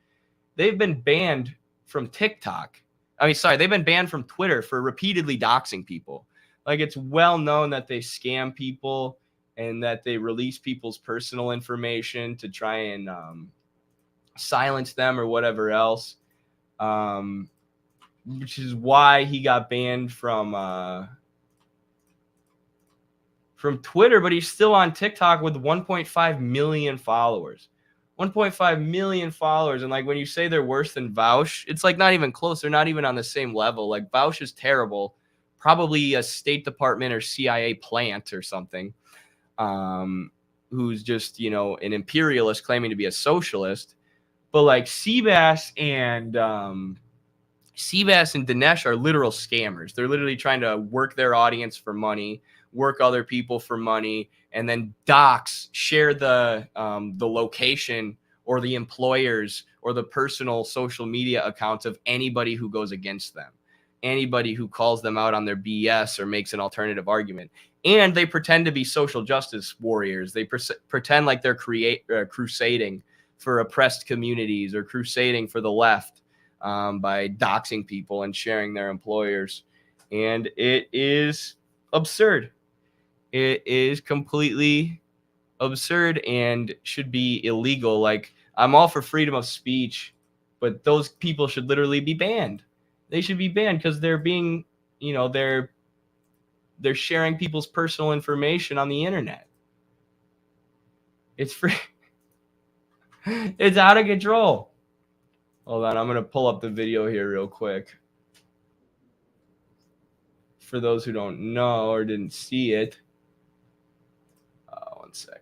they've been banned from TikTok. They've been banned from Twitter for repeatedly doxing people. Like, it's well known that they scam people and that they release people's personal information to try and silence them or whatever else, which is why he got banned from Twitter, but he's still on TikTok with 1.5 million followers. 1.5 million followers. And like when you say they're worse than Vaush, it's like not even close. They're not even on the same level. Like Vaush is terrible. Probably a State Department or CIA plant or something. Who's just, an imperialist claiming to be a socialist. But like Seabass and Dinesh are literal scammers. They're literally trying to work their audience for money, work other people for money, and then share the location or the employers or the personal social media accounts of anybody who goes against them, anybody who calls them out on their BS or makes an alternative argument. And they pretend to be social justice warriors. They pretend like they're crusading for oppressed communities or crusading for the left by doxing people and sharing their employers. And it is absurd. It is completely absurd and should be illegal. Like, I'm all for freedom of speech, but those people should literally be banned. They should be banned because they're being, they're sharing people's personal information on the internet. It's free. It's out of control. Hold on, I'm going to pull up the video here real quick. For those who don't know or didn't see it. One sec.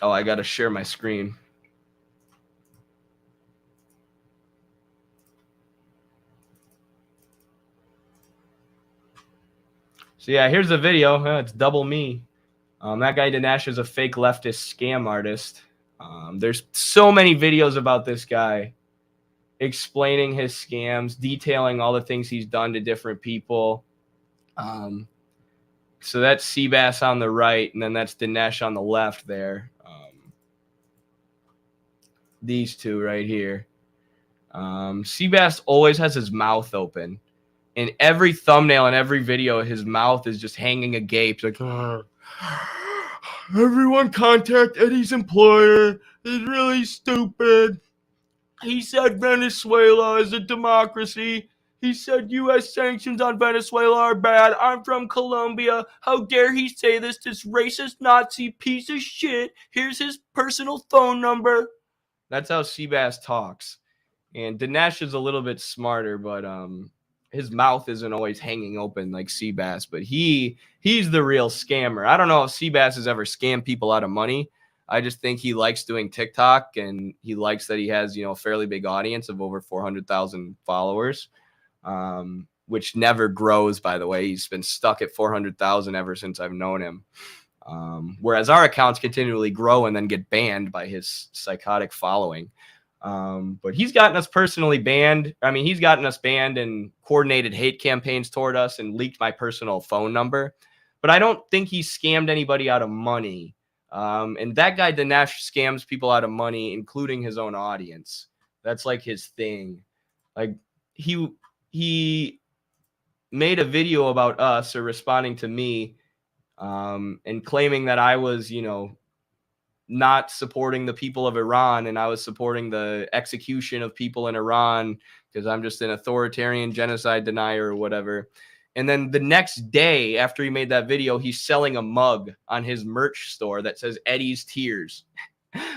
Oh, I got to share my screen. So yeah, here's the video. It's double me. That guy Dinesh is a fake leftist scam artist. There's so many videos about this guy explaining his scams, detailing all the things he's done to different people. So that's Seabass on the right, and then that's Dinesh on the left there. These two right here. Seabass always has his mouth open. In every thumbnail and every video, his mouth is just hanging agape. Like, everyone contact Eddie's employer. It's really stupid. He said Venezuela is a democracy. He said U.S. sanctions on Venezuela are bad. I'm from Colombia. How dare he say this racist Nazi piece of shit? Here's his personal phone number. That's how Seabass talks. And Dinesh is a little bit smarter, but his mouth isn't always hanging open like Seabass, but he's the real scammer. I don't know if Seabass has ever scammed people out of money. I just think he likes doing TikTok, and he likes that he has, a fairly big audience of over 400,000 followers, which never grows, by the way. He's been stuck at 400,000 ever since I've known him. Whereas our accounts continually grow and then get banned by his psychotic following. But he's gotten us personally banned. I mean, he's gotten us banned and coordinated hate campaigns toward us and leaked my personal phone number. But I don't think he scammed anybody out of money. And that guy Dinesh scams people out of money, including his own audience. That's like his thing. Like he made a video about us or responding to me, and claiming that I was, not supporting the people of Iran, and I was supporting the execution of people in Iran because I'm just an authoritarian genocide denier or whatever. And then the next day after he made that video, he's selling a mug on his merch store that says Eddie's Tears,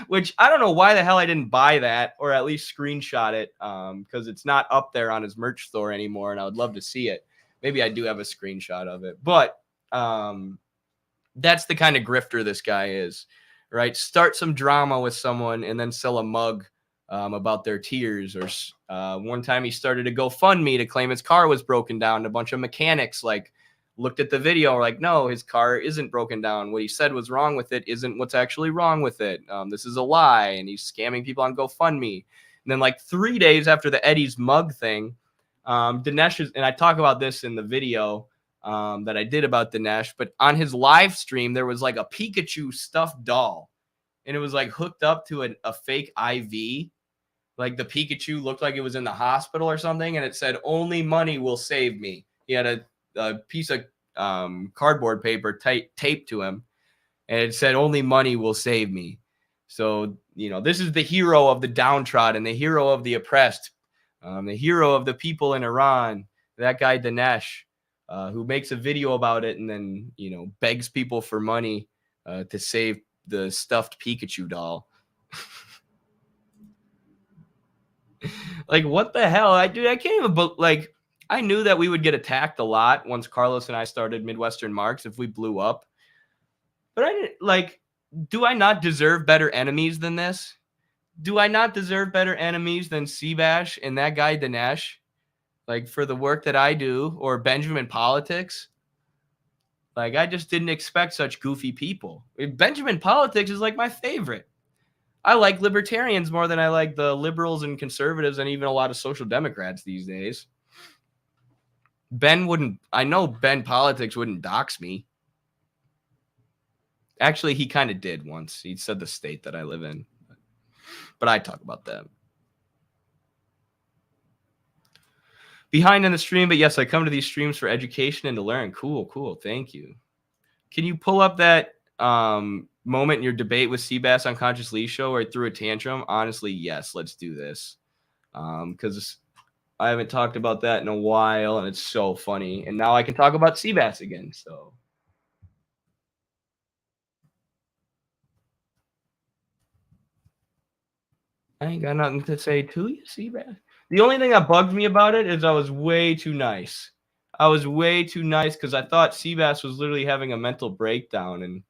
which I don't know why the hell I didn't buy that or at least screenshot it, because it's not up there on his merch store anymore, and I would love to see it. Maybe I do have a screenshot of it, but that's the kind of grifter this guy is, right? Start some drama with someone and then sell a mug about their tears. Or one time he started a GoFundMe to claim his car was broken down. A bunch of mechanics like looked at the video, like, no, his car isn't broken down. What he said was wrong with it isn't what's actually wrong with it. This is a lie, and he's scamming people on GoFundMe. And then like 3 days after the Eddie's mug thing, Dinesh is, and I talk about this in the video that I did about Dinesh, but on his live stream, there was like a Pikachu stuffed doll, and it was like hooked up to a fake IV. Like the Pikachu looked like it was in the hospital or something, and it said, "Only money will save me." He had a piece of cardboard paper taped to him, and it said, "Only money will save me." So, you know, this is the hero of the downtrodden, the hero of the oppressed, the hero of the people in Iran, that guy Dinesh, who makes a video about it and then, you know, begs people for money to save the stuffed Pikachu doll. Like, what the hell? I can't even, like, I knew that we would get attacked a lot once Carlos and I started Midwestern Marx if we blew up. But I didn't, like, do I not deserve better enemies than this? Do I not deserve better enemies than Seabash and that guy Dinesh? Like, for the work that I do, or Benjamin Politics? Like, I just didn't expect such goofy people. Benjamin Politics is like my favorite. I like libertarians more than I like the liberals and conservatives and even a lot of social democrats these days. I know Ben Politics wouldn't dox me. Actually, he kind of did once. He said the state that I live in. But I talk about that. Behind in the stream, but yes, I come to these streams for education and to learn. Cool. Thank you. Can you pull up that moment in your debate with Seabass on Conscious Lee show where I threw a tantrum? Honestly, yes, let's do this. Because I haven't talked about that in a while, and it's so funny. And now I can talk about Seabass again. So I ain't got nothing to say to you, Seabass. The only thing that bugged me about it is I was way too nice. I was way too nice because I thought Seabass was literally having a mental breakdown. And,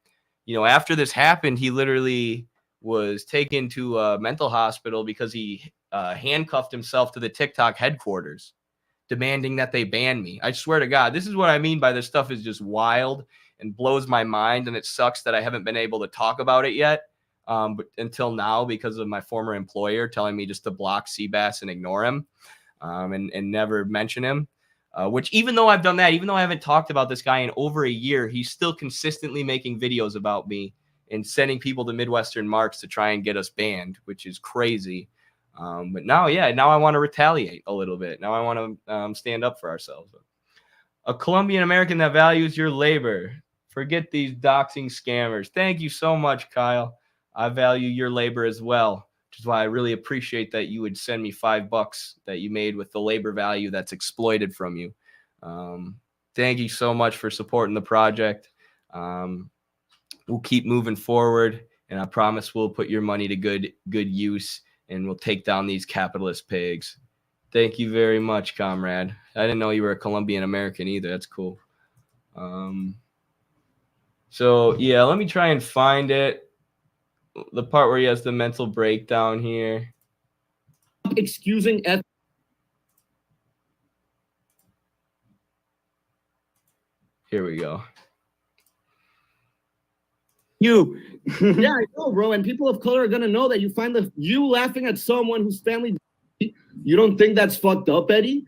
you know, after this happened, he literally was taken to a mental hospital because he handcuffed himself to the TikTok headquarters, demanding that they ban me. I swear to God, this is what I mean by this stuff is just wild and blows my mind. And it sucks that I haven't been able to talk about it yet. But until now, because of my former employer telling me just to block Seabass and ignore him and never mention him, which even though I've done that, even though I haven't talked about this guy in over a year, he's still consistently making videos about me and sending people to Midwestern Marx to try and get us banned, which is crazy. But now, now I want to retaliate a little bit. Now I want to stand up for ourselves. A Colombian American that values your labor. Forget these doxing scammers. Thank you so much, Kyle. I value your labor as well, which is why I really appreciate that you would send me $5 that you made with the labor value that's exploited from you. Thank you so much for supporting the project. We'll keep moving forward, and I promise we'll put your money to good use, and we'll take down these capitalist pigs. Thank you very much, comrade. I didn't know you were a Colombian American either. That's cool. So, yeah, let me try and find it. The part where he has the mental breakdown here. Excusing Here we go. You. Yeah, I know, bro. And people of color are gonna know that you laughing at someone whose family. You don't think that's fucked up, Eddie?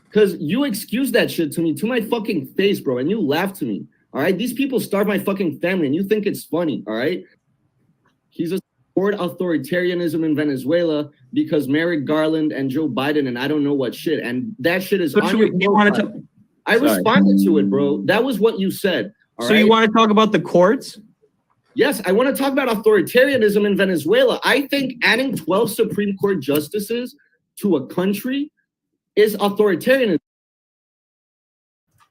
Because you excuse that shit to me, to my fucking face, bro, and you laugh to me. All right, these people starve my fucking family, and you think it's funny. All right. He's a support authoritarianism in Venezuela because Merrick Garland and Joe Biden and I don't know what shit. And that shit is on your profile. I responded to it, bro. That was what you said. So you want to talk about the courts? Yes, I want to talk about authoritarianism in Venezuela. I think adding 12 Supreme Court justices to a country is authoritarianism.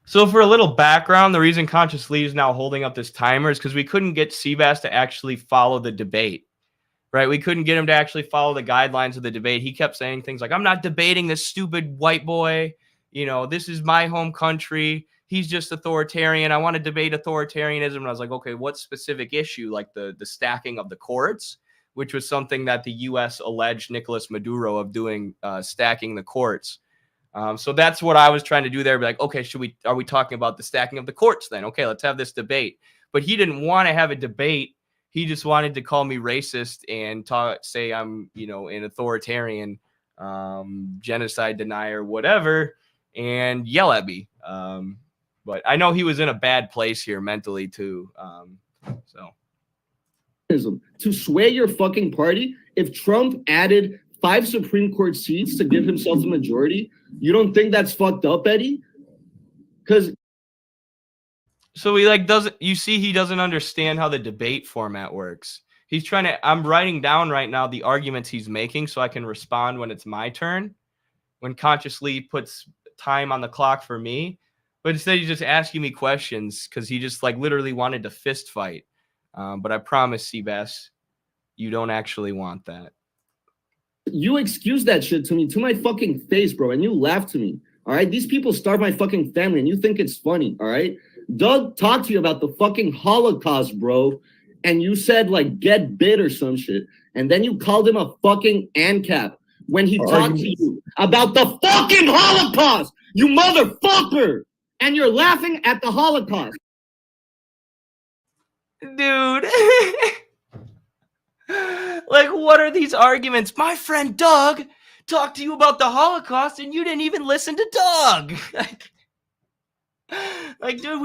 So for a little background, the reason Conscious Lee is now holding up this timer is because we couldn't get Seabass to actually follow the debate, right? We couldn't get him to actually follow the guidelines of the debate. He kept saying things like, I'm not debating this stupid white boy. you know, this is my home country. He's just authoritarian. I want to debate authoritarianism. And I was like, okay, what specific issue? Like the stacking of the courts, which was something that the U.S. alleged Nicolas Maduro of doing, stacking the courts. So that's what I was trying to do there. Be like, okay, are we talking about the stacking of the courts then? Okay, let's have this debate. But he didn't want to have a debate. He just wanted to call me racist and say I'm, you know, an authoritarian, genocide denier, whatever, and yell at me. But I know he was in a bad place here mentally too. To sway your fucking party, if Trump added 5 Supreme Court seats to give himself a majority, you don't think that's fucked up, Eddie? Because so he he doesn't understand how the debate format works. He's trying to, I'm writing down right now the arguments he's making so I can respond when it's my turn, when Consciously puts time on the clock for me. But instead he's just asking me questions because he just like literally wanted to fist fight. But I promise, Seabass, you don't actually want that. you excuse that shit to me, to my fucking face, bro, and you laugh to me, all right? These people starve my fucking family, and you think it's funny, all right? Doug talked to you about the fucking Holocaust, bro, and you said, like, get bit or some shit, and then you called him a fucking ANCAP when he talked to you about the fucking Holocaust, you motherfucker! And you're laughing at the Holocaust. Dude. Like, what are these arguments? My friend Doug talked to you about the Holocaust and you didn't even listen to Doug. Like, dude,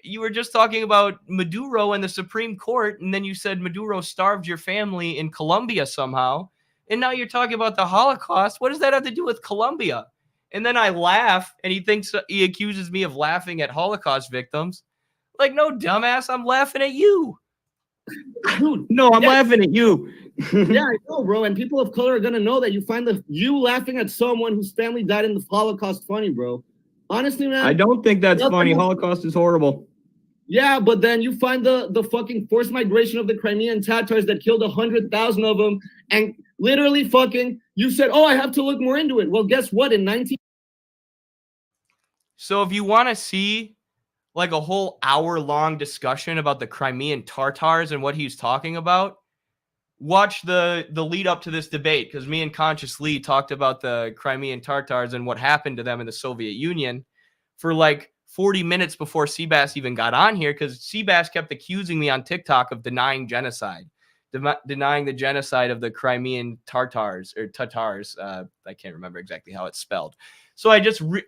you were just talking about Maduro and the Supreme Court, and then you said Maduro starved your family in Colombia somehow, and now you're talking about the Holocaust. What does that have to do with Colombia? And then I laugh, and he accuses me of laughing at Holocaust victims. Like, no, dumbass, I'm laughing at you. Dude, No, I'm laughing at you. yeah, I know, bro. And people of color are gonna know that you find you laughing at someone whose family died in the Holocaust funny, bro. Honestly, man. I don't think that's funny. Holocaust is horrible. Yeah, but then you find the fucking forced migration of the Crimean Tatars that killed 100,000 of them, and literally fucking you said, oh, I have to look more into it. Well, guess what? In 19. So if you want to see like a whole hour-long discussion about the Crimean Tatars and what he's talking about, watch the lead up to this debate, because me and Conscious Lee talked about the Crimean Tatars and what happened to them in the Soviet Union for like 40 minutes before Seabass even got on here, because Seabass kept accusing me on TikTok of denying genocide, denying the genocide of the Crimean Tatars. I can't remember exactly how it's spelled. So I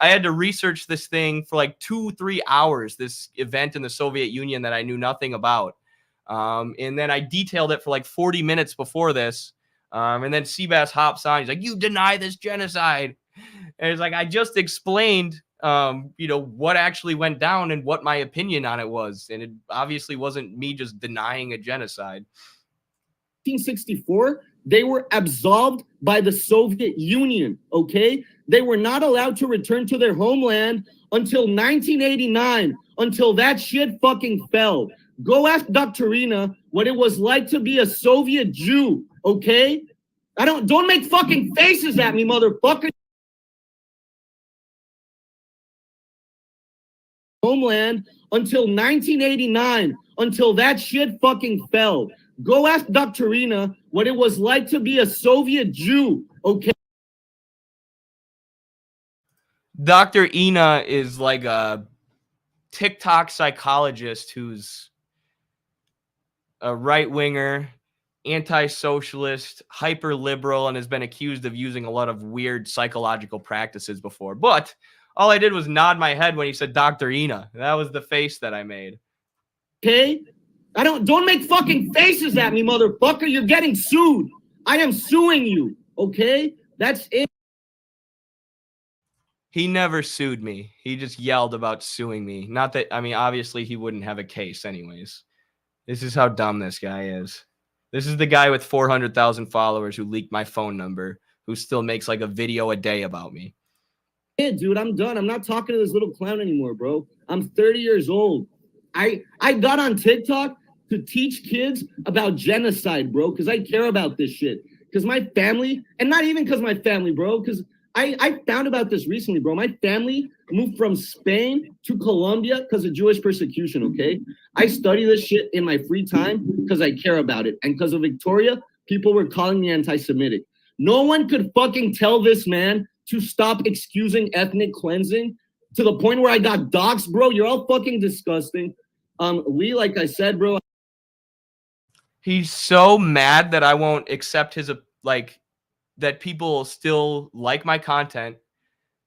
had to research this thing for like 2-3 hours, this event in the Soviet Union that I knew nothing about. And then I detailed it for like 40 minutes before this. And then Seabass hops on. He's like, you deny this genocide. And it's like, I just explained, what actually went down and what my opinion on it was. And it obviously wasn't me just denying a genocide. 1964, they were absolved by the Soviet Union, okay? They were not allowed to return to their homeland until 1989, until that shit fucking fell. Go ask Dr. Rina what it was like to be a Soviet Jew, okay? Don't make fucking faces at me, motherfucker. Homeland until 1989, until that shit fucking fell. Go ask Dr. Rina what it was like to be a Soviet Jew, okay? Dr. Ina is like a TikTok psychologist who's a right-winger, anti-socialist, hyper-liberal, and has been accused of using a lot of weird psychological practices before. But all I did was nod my head when he said Dr. Ina. That was the face that I made. Okay? Don't make fucking faces at me, motherfucker. You're getting sued. I am suing you, okay? That's it. He never sued me. He just yelled about suing me. Not that, I mean, obviously he wouldn't have a case anyways. This is how dumb this guy is. This is the guy with 400,000 followers who leaked my phone number, who still makes like a video a day about me. Yeah, dude, I'm done. I'm not talking to this little clown anymore, bro. I'm 30 years old. I got on TikTok to teach kids about genocide, bro, because I care about this shit. Because my family, and not even because my family, bro, because I found about this recently, bro. My family moved from Spain to Colombia because of Jewish persecution, okay? I study this shit in my free time because I care about it. And because of Victoria, people were calling me anti-Semitic. No one could fucking tell this man to stop excusing ethnic cleansing to the point where I got doxxed, bro. You're all fucking disgusting. Lee, like I said, bro. He's so mad that I won't accept his, like, that people still like my content,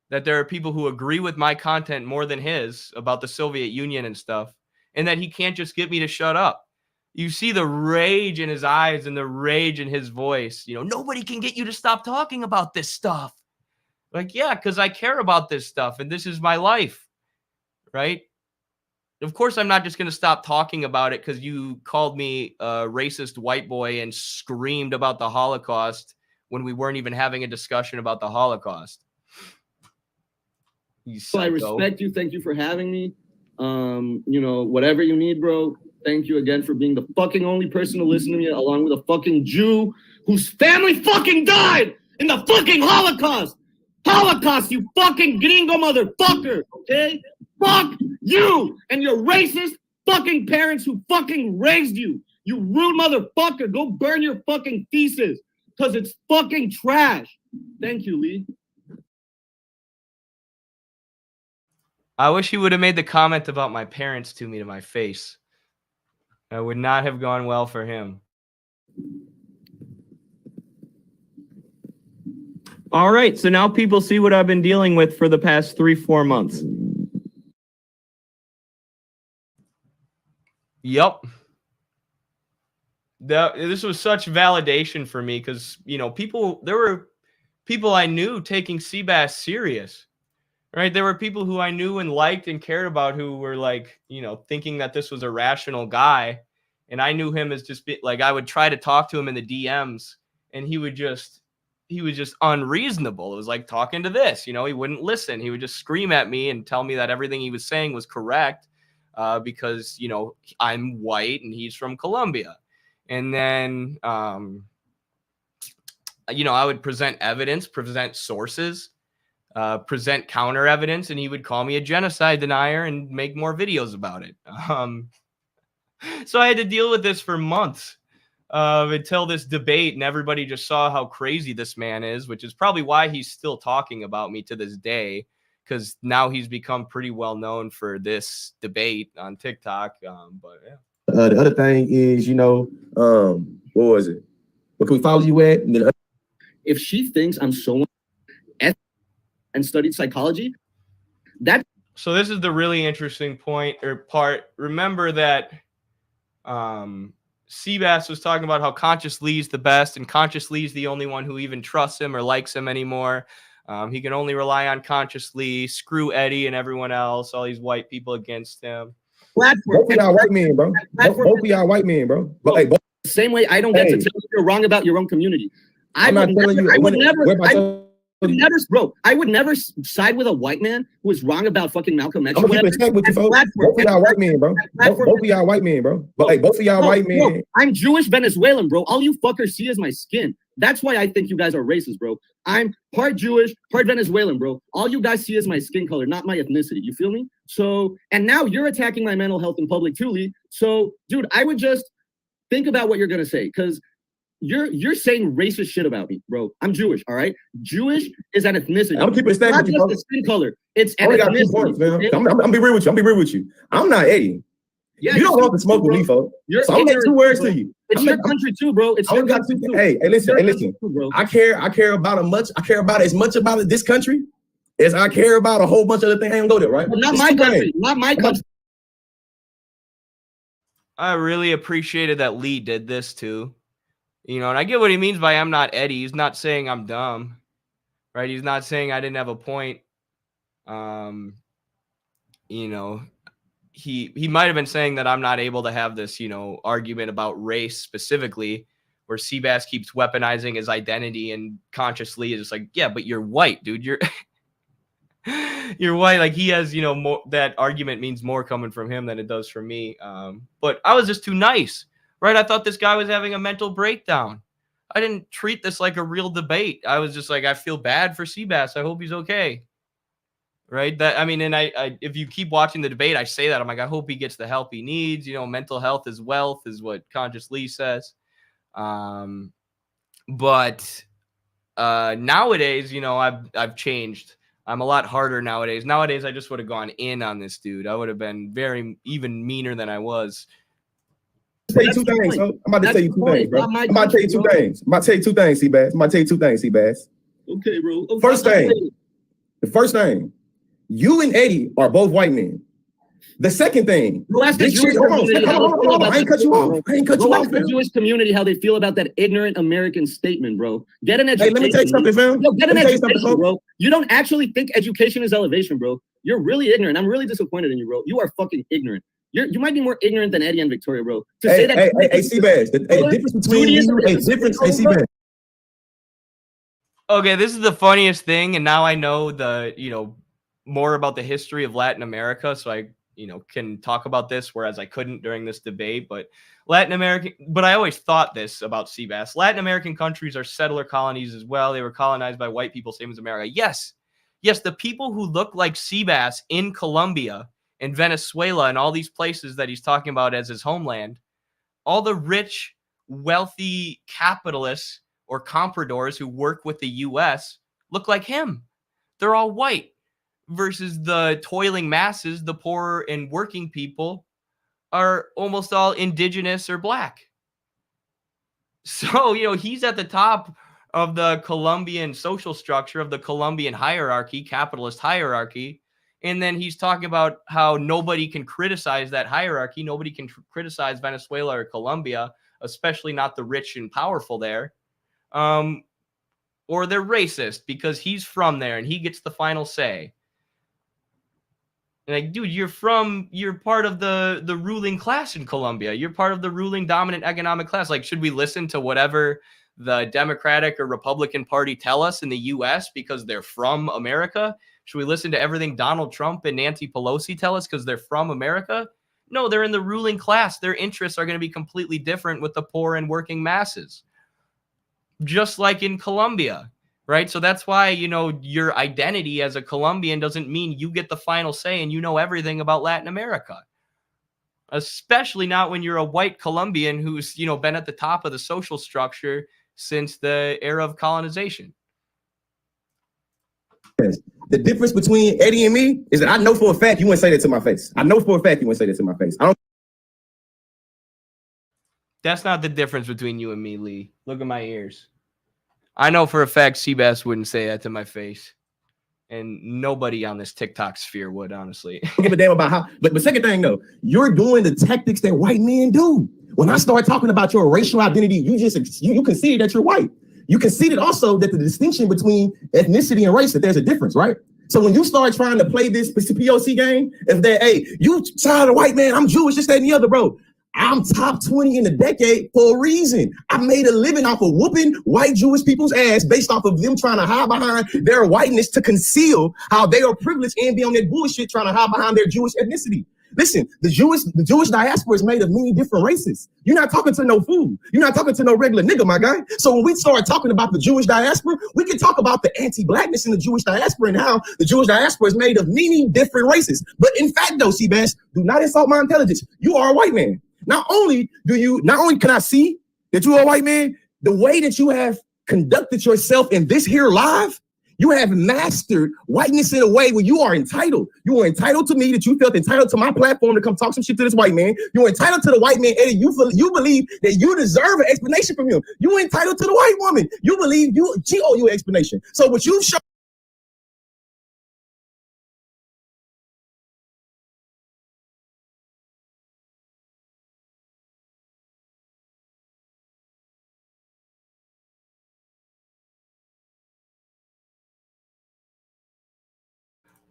that there are people who agree with my content more than his about the Soviet Union and stuff, and that he can't just get me to shut up. You see the rage in his eyes and the rage in his voice. You know, nobody can get you to stop talking about this stuff. Like, yeah, because I care about this stuff and this is my life, right? Of course, I'm not just going to stop talking about it because you called me a racist white boy and screamed about the Holocaust when we weren't even having a discussion about the Holocaust. So I respect you. Thank you for having me. You know, whatever you need, bro. Thank you again for being the fucking only person to listen to me, along with a fucking Jew whose family fucking died in the fucking Holocaust. Holocaust, you fucking gringo motherfucker, okay? Fuck you and your racist fucking parents who fucking raised you. You rude motherfucker. Go burn your fucking thesis because it's fucking trash. Thank you, Lee. I wish he would have made the comment about my parents to me to my face. That would not have gone well for him. All right, so now people see what I've been dealing with for the past 3-4 months. Yep. This was such validation for me because, you know, there were people I knew taking Seabass serious. Right, there were people who I knew and liked and cared about who were like, you know, thinking that this was a rational guy, and I knew him as just like I would try to talk to him in the DMs, and he was just unreasonable. It was like talking to this, you know, he wouldn't listen. He would just scream at me and tell me that everything he was saying was correct because, you know, I'm white and he's from Colombia, and then you know, I would present evidence, present sources. Present counter evidence, and he would call me a genocide denier and make more videos about it. So I had to deal with this for months until this debate, and everybody just saw how crazy this man is, which is probably why he's still talking about me to this day, because now he's become pretty well known for this debate on TikTok. But yeah. The other thing is, you know, what was it? What can we follow you at? If she thinks I'm so and studied psychology, so this is the really interesting point or part. Remember that Seabass was talking about how Conscious Lee's the best, and Conscious Lee's the only one who even trusts him or likes him anymore. He can only rely on Conscious Lee. Screw Eddie and everyone else, all these white people against him. Both of y'all white men, bro. Both of y'all white men, bro. But like, same way I don't get to tell you you're wrong about your own community. I would never side with a white man who is wrong about fucking Malcolm X. I'm gonna keep it with you, folks. Both of y'all white men, bro. Both of y'all white men, bro. But like, both of y'all white men. Bro, I'm Jewish Venezuelan, bro. All you fuckers see is my skin. That's why I think you guys are racist, bro. I'm part Jewish, part Venezuelan, bro. All you guys see is my skin color, not my ethnicity. You feel me? So, and now you're attacking my mental health in public too, Lee. So, dude, I would just think about what you're gonna say, because you're saying racist shit about me, bro. I'm Jewish, all right? Jewish is an ethnicity. I'm keeping it staying with you, bro. It's skin color. It's an ethnicity. Points, man. Okay? I'm be real with you. I'm be real with you. I'm not Eddie. Yeah, you don't want to smoke with me, folks. So I'm gonna make 2 words to you. It's your country too, bro. It's your country too. Hey, listen. I care about as much about this country as I care about a whole bunch of other things. I ain't gonna go there, right? But not my country. Not my country. I really appreciated that Lee did this too. You know, and I get what he means by I'm not Eddie. He's not saying I'm dumb, right? He's not saying I didn't have a point. You know, he might have been saying that I'm not able to have this, you know, argument about race specifically, where Seabass keeps weaponizing his identity and consciously is just like, yeah, but you're white, dude. You're white. Like he has, you know, more, that argument means more coming from him than it does from me. But I was just too nice. Right, I thought this guy was having a mental breakdown. I didn't treat this like a real debate. I was just like, I feel bad for Seabass. I hope he's okay. Right. That, I mean, and I, if you keep watching the debate, I say that I'm like, I hope he gets the help he needs. You know, mental health is wealth, is what Conscious Lee says. But nowadays, you know, I've changed. I'm a lot harder nowadays. Nowadays, I just would have gone in on this dude. I would have been even meaner than I was. Tell you two things. So I'm about to tell you two things, bro. I'm about to tell you two things. I'm about to tell you two things, Seabass. I'm about to tell you two things, Seabass. Okay, bro. Okay. The first thing, you and Eddie are both white men. The second thing, hold on. I ain't cut you off. Ask the Jewish community how they feel about that ignorant American statement, bro. Get an education. Hey, let me tell you something, fam. No, get an education, bro. You don't actually think education is elevation, bro. You're really ignorant. I'm really disappointed in you, bro. You are fucking ignorant. You might be more ignorant than Eddie and Victoria, bro. To say that. Hey, Seabass. The difference between you, hey, Seabass. Okay, this is the funniest thing, and now I know more about the history of Latin America, so I can talk about this, whereas I couldn't during this debate. But I always thought this about Seabass. Latin American countries are settler colonies as well. They were colonized by white people, same as America. Yes, the people who look like Seabass in Colombia and Venezuela and all these places that he's talking about as his homeland, all the rich, wealthy capitalists or compradors who work with the U.S. look like him. They're all white. Versus the toiling masses, the poor and working people are almost all indigenous or black. So, he's at the top of the Colombian social structure, of the Colombian hierarchy, capitalist hierarchy. And then he's talking about how nobody can criticize that hierarchy. Nobody can criticize Venezuela or Colombia, especially not the rich and powerful there. Or they're racist because he's from there and he gets the final say. Like, dude, you're part of the ruling class in Colombia. You're part of the ruling dominant economic class. Like, should we listen to whatever the Democratic or Republican Party tell us in the U.S. because they're from America? Should we listen to everything Donald Trump and Nancy Pelosi tell us because they're from America? No, they're in the ruling class. Their interests are going to be completely different with the poor and working masses. Just like in Colombia. Right. So that's why, your identity as a Colombian doesn't mean you get the final say and you know everything about Latin America. Especially not when you're a white Colombian who's, been at the top of the social structure since the era of colonization. The difference between Eddie and me is that I know for a fact you wouldn't say that to my face. I know for a fact you wouldn't say that to my face. That's not the difference between you and me, Lee. Look at my ears. I know for a fact Seabass wouldn't say that to my face. And nobody on this TikTok sphere would, honestly. I don't give a damn about how. But second thing, though, you're doing the tactics that white men do. When I start talking about your racial identity, you conceded that you're white. You conceded also that the distinction between ethnicity and race, that there's a difference, right? So when you start trying to play this POC game, if that, hey, you child of white man, I'm Jewish, this, that, and the other, bro. I'm top 20 in the decade for a reason. I made a living off of whooping white Jewish people's ass based off of them trying to hide behind their whiteness to conceal how they are privileged and be on that bullshit trying to hide behind their Jewish ethnicity. Listen, the Jewish diaspora is made of many different races. You're not talking to no fool. You're not talking to no regular nigga, my guy. So when we start talking about the Jewish diaspora, we can talk about the anti-blackness in the Jewish diaspora and how the Jewish diaspora is made of many different races. But in fact, though, Seabass, do not insult my intelligence. You are a white man. Not only can I see that you are a white man, the way that you have conducted yourself in this here live, you have mastered whiteness in a way where you are entitled. You are entitled to me, that you felt entitled to my platform to come talk some shit to this white man. You're entitled to the white man, Eddie. You believe that you deserve an explanation from him. You're entitled to the white woman. You believe she owe you an explanation. So what you've shown.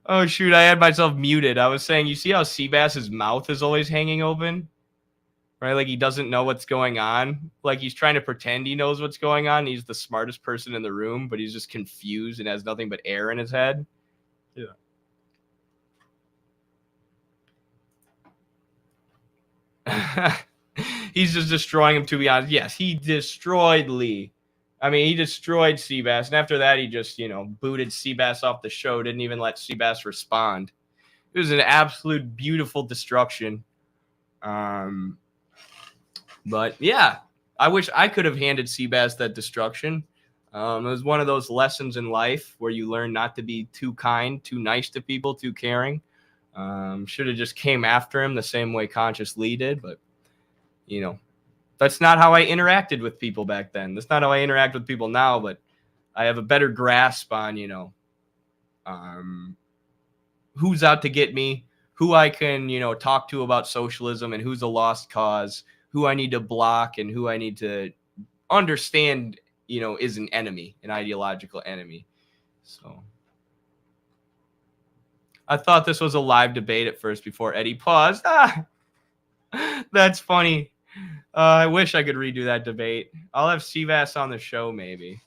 Oh, shoot, I had myself muted. I was saying, you see how Seabass's mouth is always hanging open? Right? Like he doesn't know what's going on. Like he's trying to pretend he knows what's going on. He's the smartest person in the room, but he's just confused and has nothing but air in his head. Yeah. He's just destroying him, to be honest. Yes, he destroyed Lee. I mean, he destroyed Seabass, and after that, he just, booted Seabass off the show, didn't even let Seabass respond. It was an absolute beautiful destruction. But yeah, I wish I could have handed Seabass that destruction. It was one of those lessons in life where you learn not to be too kind, too nice to people, too caring. Should have just came after him the same way Conscious Lee did, but that's not how I interacted with people back then. That's not how I interact with people now, but I have a better grasp on, who's out to get me, who I can, talk to about socialism, and who's a lost cause, who I need to block, and who I need to understand, is an enemy, an ideological enemy. So I thought this was a live debate at first before Eddie paused. That's funny. I wish I could redo that debate. I'll have Seabass on the show, maybe.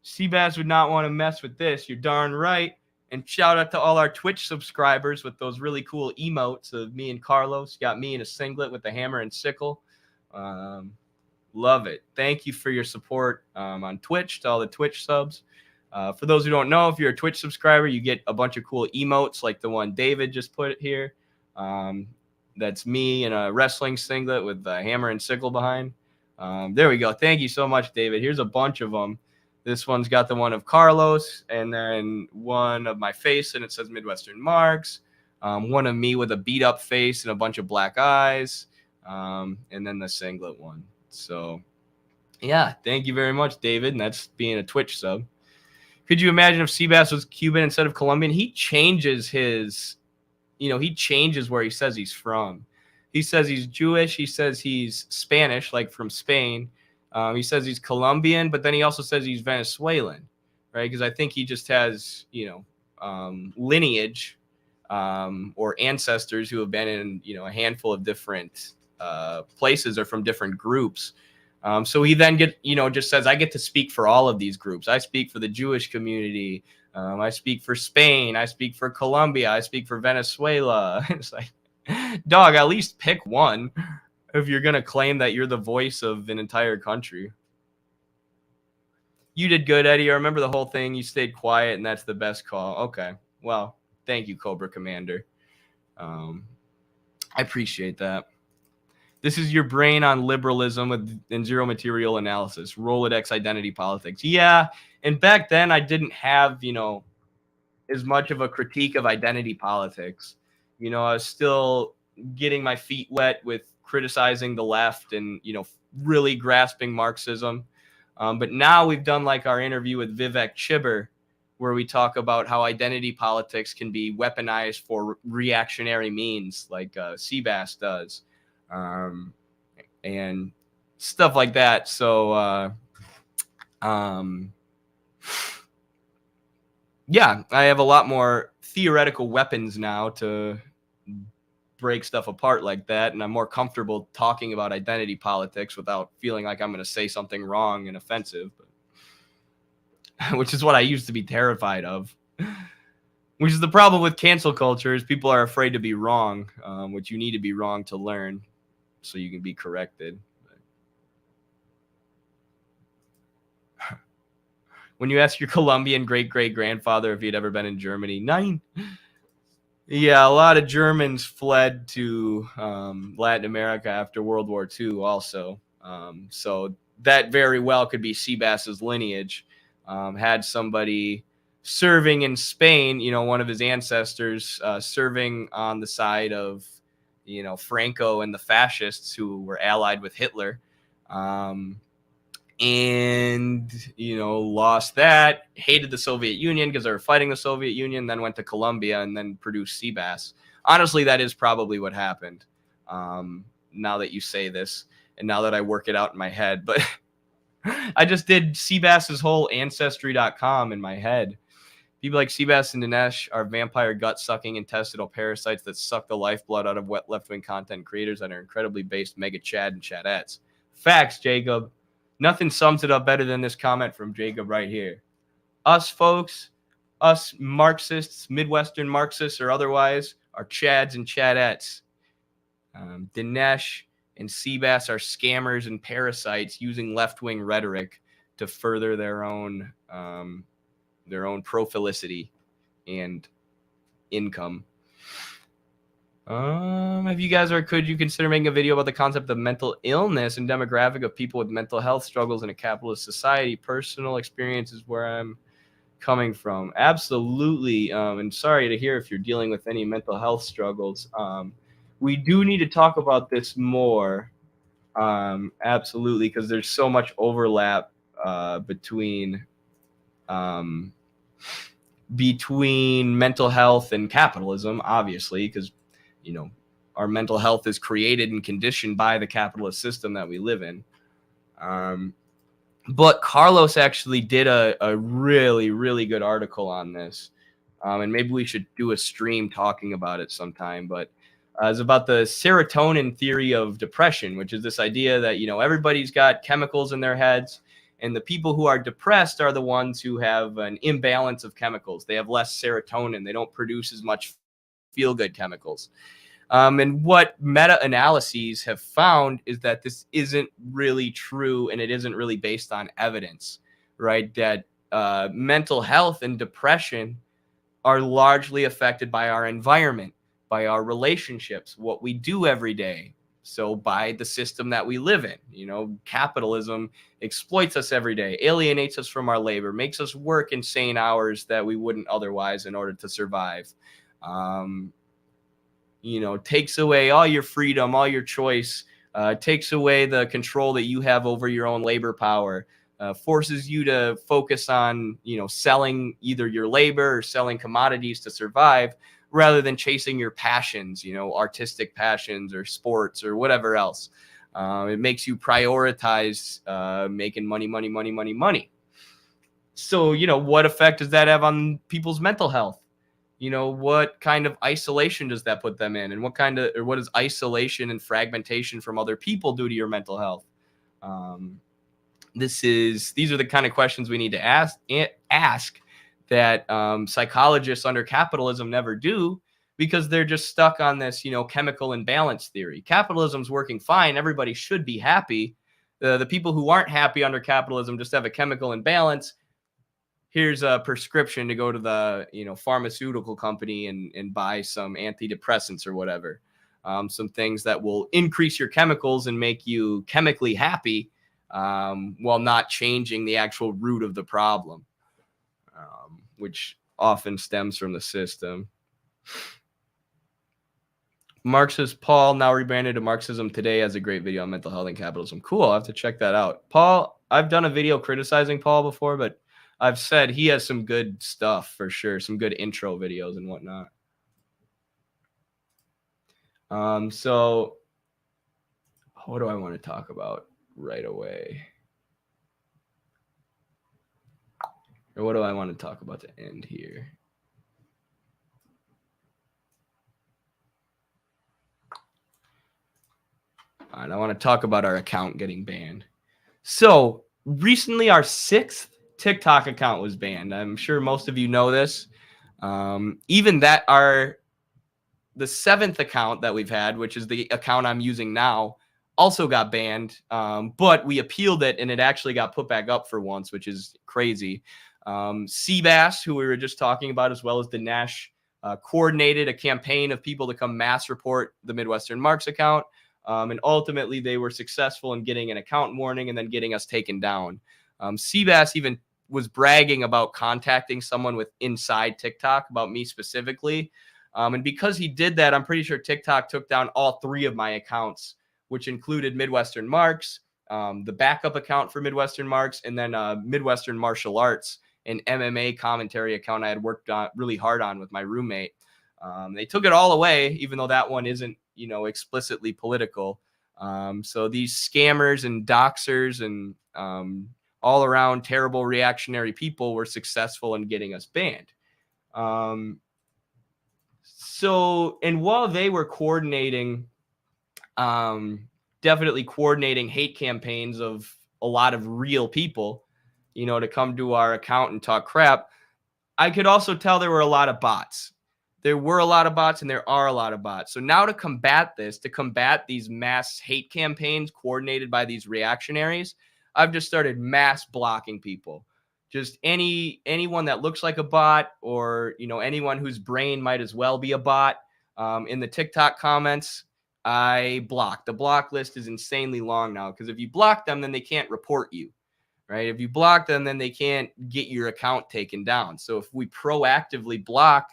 Seabass would not want to mess with this. You're darn right. And shout out to all our Twitch subscribers with those really cool emotes of me and Carlos. Got me in a singlet with the hammer and sickle. Love it. Thank you for your support on Twitch, to all the Twitch subs. For those who don't know, if you're a Twitch subscriber, you get a bunch of cool emotes like the one David just put here. That's me in a wrestling singlet with the hammer and sickle behind. There we go. Thank you so much, David. Here's a bunch of them. This one's got the one of Carlos, and then one of my face, and it says Midwestern Marx. One of me with a beat-up face and a bunch of black eyes, and then the singlet one. So, yeah, thank you very much, David, and that's being a Twitch sub. Could you imagine if Seabass was Cuban instead of Colombian? He changes his, he changes where he says he's from. He says he's Jewish. He says he's Spanish, like from Spain. He says he's Colombian, but then he also says he's Venezuelan, right? Because I think he just has, lineage or ancestors who have been in, a handful of different places or from different groups. So he then just says, I get to speak for all of these groups. I speak for the Jewish community. I speak for Spain. I speak for Colombia. I speak for Venezuela. It's like, dog, at least pick one if you're going to claim that you're the voice of an entire country. You did good, Eddie. I remember the whole thing. You stayed quiet, and that's the best call. Okay. Well, thank you, Cobra Commander. I appreciate that. This is your brain on liberalism and zero material analysis. Rolodex identity politics. Yeah, and back then I didn't have, as much of a critique of identity politics. I was still getting my feet wet with criticizing the left and, really grasping Marxism. But now we've done like our interview with Vivek Chibber, where we talk about how identity politics can be weaponized for reactionary means, like Seabass does. And stuff like that. So, yeah, I have a lot more theoretical weapons now to break stuff apart like that. And I'm more comfortable talking about identity politics without feeling like I'm going to say something wrong and offensive, which is what I used to be terrified of. Which is the problem with cancel culture, is people are afraid to be wrong, which you need to be wrong to learn so you can be corrected. When you ask your Colombian great-great-grandfather if he'd ever been in Germany, 9. Yeah, a lot of Germans fled to Latin America after World War II also. So that very well could be Seabass's lineage. Had somebody serving in Spain, one of his ancestors serving on the side of, Franco and the fascists who were allied with Hitler. And, lost that, hated the Soviet Union because they were fighting the Soviet Union, then went to Colombia and then produced Seabass. Honestly, that is probably what happened, now that you say this and now that I work it out in my head. But I just did Seabass's whole Ancestry.com in my head. People like Seabass and Dinesh are vampire gut-sucking intestinal parasites that suck the lifeblood out of wet left-wing content creators that are incredibly based mega Chad and Chadettes. Facts, Jacob. Nothing sums it up better than this comment from Jacob right here. Us folks, us Marxists, Midwestern Marxists or otherwise, are Chads and Chadettes. Dinesh and Seabass are scammers and parasites using left-wing rhetoric to further their own profilicity and income. If you guys could you consider making a video about the concept of mental illness and demographic of people with mental health struggles in a capitalist society? Personal experiences where I'm coming from. Absolutely. And sorry to hear if you're dealing with any mental health struggles. We do need to talk about this more. Absolutely, because there's so much overlap between mental health and capitalism, obviously, because our mental health is created and conditioned by the capitalist system that we live in. But Carlos actually did a really, really good article on this. And maybe we should do a stream talking about it sometime. But it's about the serotonin theory of depression, which is this idea that, everybody's got chemicals in their heads. And the people who are depressed are the ones who have an imbalance of chemicals. They have less serotonin. They don't produce as much feel-good chemicals. And what meta-analyses have found is that this isn't really true, and it isn't really based on evidence, right? That mental health and depression are largely affected by our environment, by our relationships, what we do every day. So by the system that we live in, capitalism exploits us every day, alienates us from our labor, makes us work insane hours that we wouldn't otherwise in order to survive. Takes away all your freedom, all your choice, takes away the control that you have over your own labor power, forces you to focus on, selling either your labor or selling commodities to survive rather than chasing your passions, artistic passions or sports or whatever else. It makes you prioritize making money. So, what effect does that have on people's mental health? What kind of isolation does that put them in? And what does isolation and fragmentation from other people do to your mental health? These are the kind of questions we need to ask that psychologists under capitalism never do, because they're just stuck on this, chemical imbalance theory. Capitalism's working fine. Everybody should be happy. The people who aren't happy under capitalism just have a chemical imbalance. Here's a prescription to go to the pharmaceutical company and buy some antidepressants or whatever, some things that will increase your chemicals and make you chemically happy, while not changing the actual root of the problem, which often stems from the system. Marxist Paul, now rebranded to Marxism Today, has a great video on mental health and capitalism. Cool, I'll have to check that out. Paul, I've done a video criticizing Paul before, but I've said he has some good stuff for sure, some good intro videos and whatnot. So what do I want to talk about right away? Or what do I want to talk about to end here? All right, I want to talk about our account getting banned. So recently, our 6th TikTok account was banned. I'm sure most of you know this. Even that, the 7th account that we've had, which is the account I'm using now, also got banned. But we appealed it, and it actually got put back up for once, which is crazy. Seabass, who we were just talking about, as well as Dinesh, coordinated a campaign of people to come mass report the Midwestern Marx account. And ultimately, they were successful in getting an account warning and then getting us taken down. Seabass even was bragging about contacting someone with inside TikTok about me specifically. And because he did that, I'm pretty sure TikTok took down all 3 of my accounts, which included Midwestern Marx, the backup account for Midwestern Marx, and then Midwestern Martial Arts, an MMA commentary account I had worked on really hard on with my roommate. They took it all away, even though that one isn't, explicitly political. So these scammers and doxers and all around terrible reactionary people were successful in getting us banned. And while they were coordinating, definitely coordinating hate campaigns of a lot of real people, to come to our account and talk crap, I could also tell there were a lot of bots. There were a lot of bots, and there are a lot of bots. So now to combat these mass hate campaigns coordinated by these reactionaries, I've just started mass blocking people. Just anyone that looks like a bot, or anyone whose brain might as well be a bot. In the TikTok comments, I block. The block list is insanely long now, because if you block them, then they can't report you, right? If you block them, then they can't get your account taken down. So if we proactively block,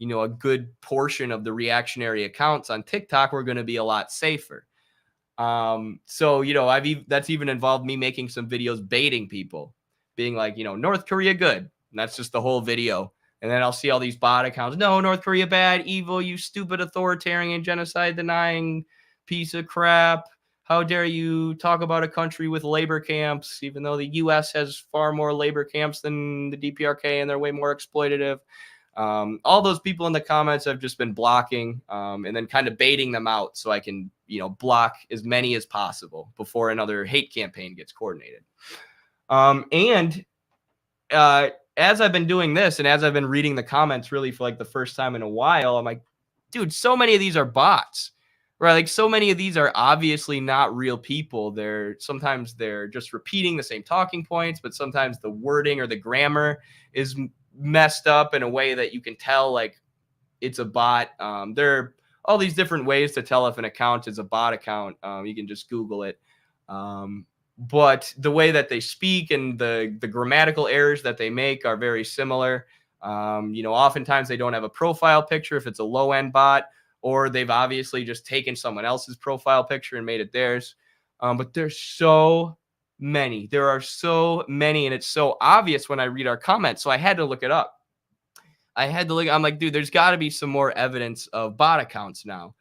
a good portion of the reactionary accounts on TikTok, we're going to be a lot safer. So that's even involved me making some videos baiting people, being like, North Korea good. And that's just the whole video. And then I'll see all these bot accounts. No, North Korea bad, evil, you stupid authoritarian, genocide denying piece of crap. How dare you talk about a country with labor camps, even though the U.S. has far more labor camps than the DPRK, and they're way more exploitative. All those people in the comments I've just been blocking, and then kind of baiting them out so I can, block as many as possible before another hate campaign gets coordinated. As I've been doing this, and as I've been reading the comments really for like the first time in a while, I'm like, dude, so many of these are bots, right? Like, so many of these are obviously not real people. Sometimes they're just repeating the same talking points, but sometimes the wording or the grammar is messed up in a way that you can tell like it's a bot. There are all these different ways to tell if an account is a bot account. You can just Google it. But the way that they speak and the grammatical errors that they make are very similar. Oftentimes they don't have a profile picture if it's a low-end bot, or they've obviously just taken someone else's profile picture and made it theirs. But there's so many. There are so many, and it's so obvious when I read our comments. So I had to look it up. I'm like, dude, there's got to be some more evidence of bot accounts now.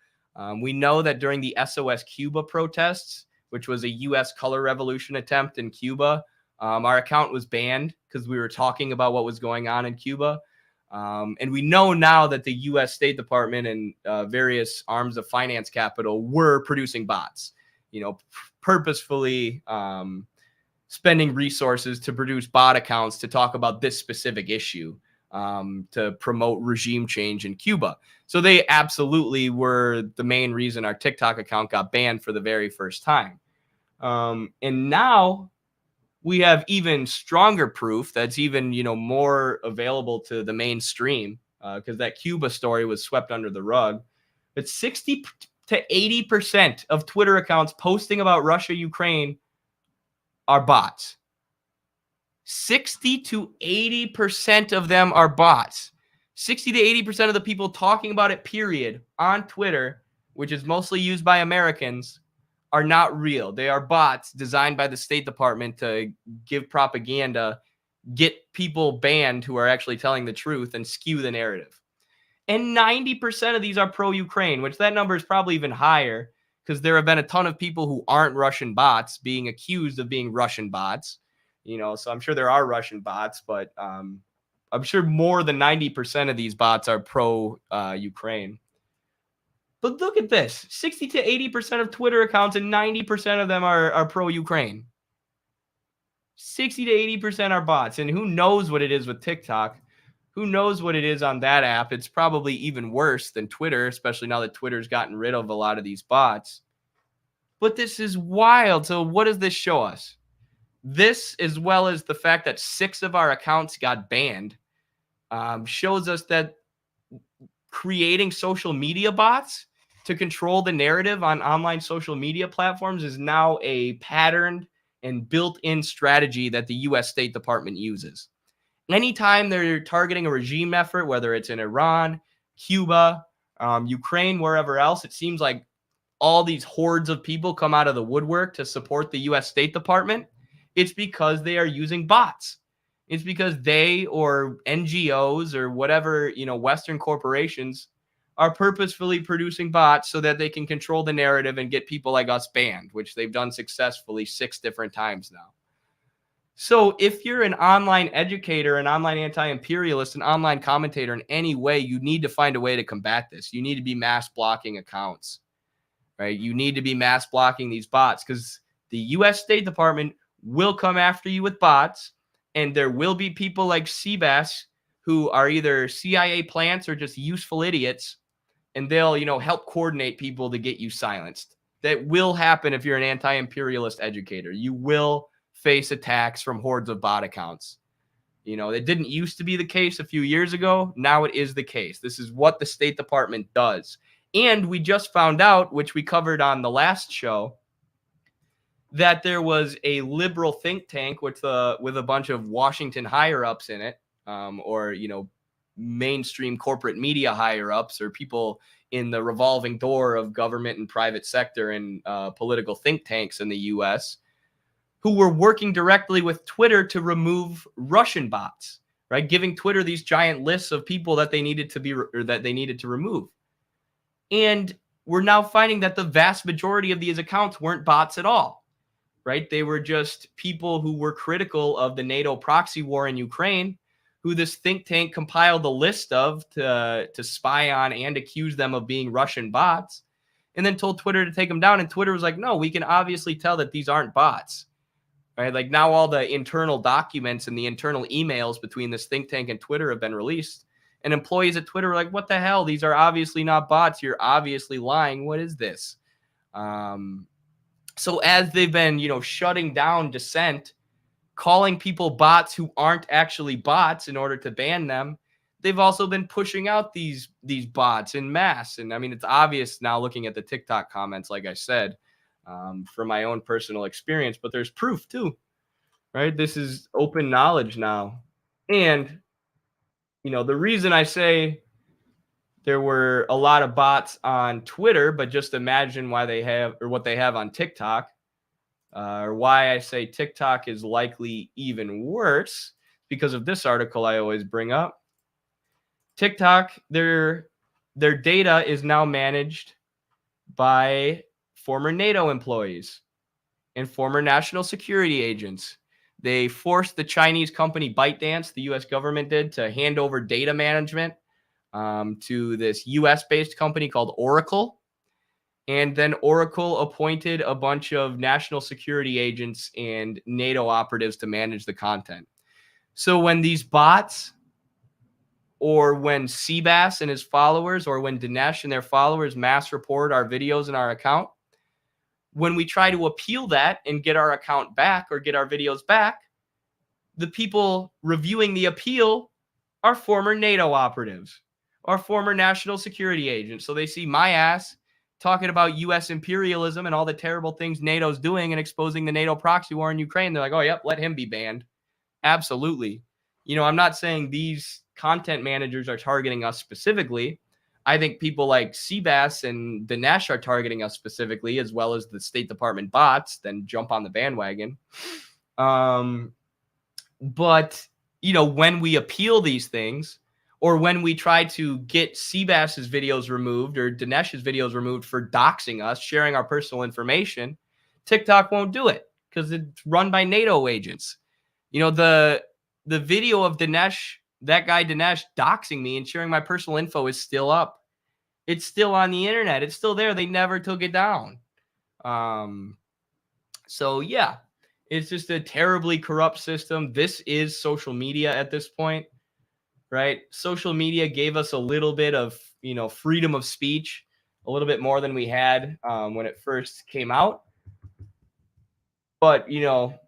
We know that during the SOS Cuba protests, which was a U.S. color revolution attempt in Cuba, our account was banned because we were talking about what was going on in Cuba. And we know now that the U.S. State Department and various arms of finance capital were producing bots, purposefully spending resources to produce bot accounts to talk about this specific issue, to promote regime change in Cuba. So they absolutely were the main reason our TikTok account got banned for the very first time. And now we have even stronger proof that's even, more available to the mainstream, because that Cuba story was swept under the rug. But 60 to 80% of Twitter accounts posting about Russia, Ukraine are bots. 60 to 80% of them are bots. 60 to 80% of the people talking about it, period, on Twitter, which is mostly used by Americans, are not real. They are bots designed by the State Department to give propaganda, get people banned who are actually telling the truth, and skew the narrative. And 90% of these are pro-Ukraine, which that number is probably even higher, because there have been a ton of people who aren't Russian bots being accused of being Russian bots. So I'm sure there are Russian bots, but I'm sure more than 90% of these bots are pro-Ukraine. But look at this. 60 to 80% of Twitter accounts and 90% of them are pro-Ukraine. 60 to 80% are bots. And who knows what it is with TikTok? Who knows what it is on that app? It's probably even worse than Twitter, especially now that Twitter's gotten rid of a lot of these bots. But this is wild. So what does this show us? This, as well as the fact that 6 of our accounts got banned, shows us that creating social media bots to control the narrative on online social media platforms is now a patterned and built-in strategy that the U.S. State Department uses. Anytime they're targeting a regime effort, whether it's in Iran, Cuba, Ukraine, wherever else, it seems like all these hordes of people come out of the woodwork to support the U.S. State Department. It's because they are using bots. It's because they or NGOs or whatever, Western corporations are purposefully producing bots so that they can control the narrative and get people like us banned, which they've done successfully 6 different times now. So if you're an online educator, an online anti-imperialist, an online commentator in any way, you need to find a way to combat this. You need to be mass blocking accounts, right? You need to be mass blocking these bots, because the U.S. State Department will come after you with bots, and there will be people like Seabass who are either CIA plants or just useful idiots, and they'll, help coordinate people to get you silenced. That will happen if you're an anti-imperialist educator. You will face attacks from hordes of bot accounts. You know, it didn't used to be the case a few years ago. Now it is the case. This is what the State Department does. And we just found out, which we covered on the last show, that there was a liberal think tank with a bunch of Washington higher-ups in it, or, you know, mainstream corporate media higher-ups, or people in the revolving door of government and private sector and political think tanks in the U.S., who were working directly with Twitter to remove Russian bots, right? Giving Twitter these giant lists of people that they needed to remove. And we're now finding that the vast majority of these accounts weren't bots at all, right? They were just people who were critical of the NATO proxy war in Ukraine, who this think tank compiled a list of to spy on and accuse them of being Russian bots, and then told Twitter to take them down. And Twitter was like, no, we can obviously tell that these aren't bots. Right? Like, now all the internal documents and the internal emails between this think tank and Twitter have been released. And employees at Twitter were like, what the hell? These are obviously not bots. You're obviously lying. What is this? So as they've been, you know, shutting down dissent, calling people bots who aren't actually bots in order to ban them, they've also been pushing out these bots en masse. And I mean, it's obvious now looking at the TikTok comments, like I said, from my own personal experience, but there's proof too, right? This is open knowledge now. And, you know, the reason I say there were a lot of bots on Twitter, but just imagine why they have, or what they have on TikTok, or why I say TikTok is likely even worse, because of this article I always bring up. TikTok, their data is now managed by former NATO employees and former national security agents. They forced the Chinese company ByteDance, the U.S. government did, to hand over data management to this U.S.-based company called Oracle. And then Oracle appointed a bunch of national security agents and NATO operatives to manage the content. So when these bots, or when Seabass and his followers, or when Dinesh and their followers mass report our videos in our account, when we try to appeal that and get our account back or get our videos back, the people reviewing the appeal are former NATO operatives or former national security agents. So they see my ass talking about U.S. imperialism and all the terrible things NATO's doing and exposing the NATO proxy war in Ukraine. They're like, oh, yep, let him be banned. Absolutely. You know, I'm not saying these content managers are targeting us specifically. I think people like Seabass and Dinesh are targeting us specifically, as well as the State Department bots, then jump on the bandwagon. But, you know, when we appeal these things, or when we try to get Seabass's videos removed or Dinesh's videos removed for doxing us, sharing our personal information, TikTok won't do it because it's run by NATO agents. You know, the video of Dinesh, that guy Dinesh, doxing me and sharing my personal info is still up. It's still on the internet. It's still there. They never took it down. So yeah, it's just a terribly corrupt system. This is social media at this point, right? Social media gave us a little bit of, you know, freedom of speech, a little bit more than we had when it first came out. But, you know,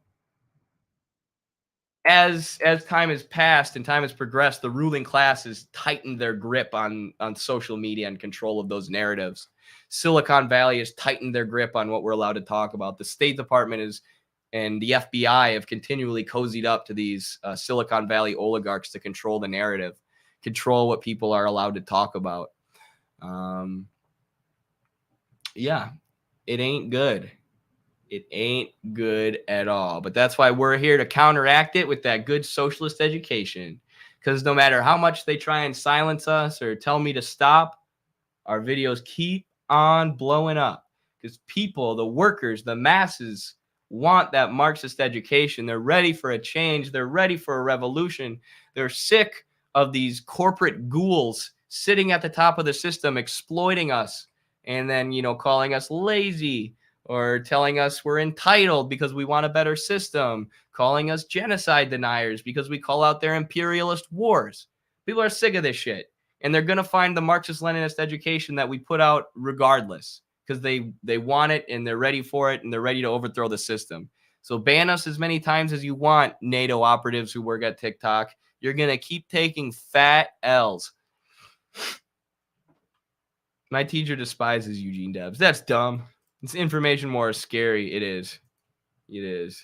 as time has passed and time has progressed, the ruling class has tightened their grip on social media and control of those narratives. Silicon Valley has tightened their grip on what we're allowed to talk about. The State Department and the FBI have continually cozied up to these Silicon Valley oligarchs to control the narrative, control what people are allowed to talk about. Yeah, it ain't good. It ain't good at all. But that's why we're here to counteract it with that good socialist education. Because no matter how much they try and silence us or tell me to stop, our videos keep on blowing up. Because people, the workers, the masses want that Marxist education. They're ready for a change. They're ready for a revolution. They're sick of these corporate ghouls sitting at the top of the system exploiting us and then, you know, calling us lazy, or telling us we're entitled because we want a better system, calling us genocide deniers because we call out their imperialist wars. People are sick of this shit, and they're going to find the Marxist-Leninist education that we put out regardless, because they want it and they're ready for it and they're ready to overthrow the system. So ban us as many times as you want, NATO operatives who work at TikTok. You're going to keep taking fat L's. My teacher despises Eugene Debs. That's dumb. This information more is scary. It is. It is.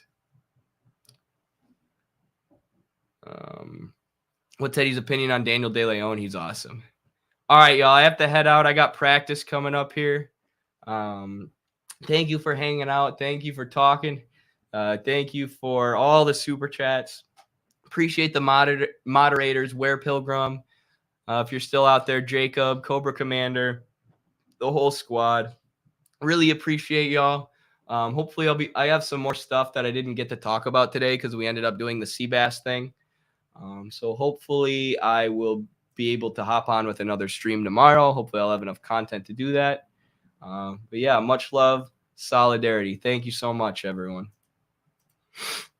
What's Teddy's opinion on Daniel De Leon? He's awesome. All right, y'all. I have to head out. I got practice coming up here. Thank you for hanging out. Thank you for talking. Thank you for all the super chats. Appreciate the moderators, Ware Pilgrim. If you're still out there, Jacob, Cobra Commander, the whole squad. Really appreciate y'all. Hopefully I have some more stuff that I didn't get to talk about today because we ended up doing the Seabass thing. So hopefully I will be able to hop on with another stream tomorrow. Hopefully I'll have enough content to do that. But yeah, much love, solidarity. Thank you so much, everyone.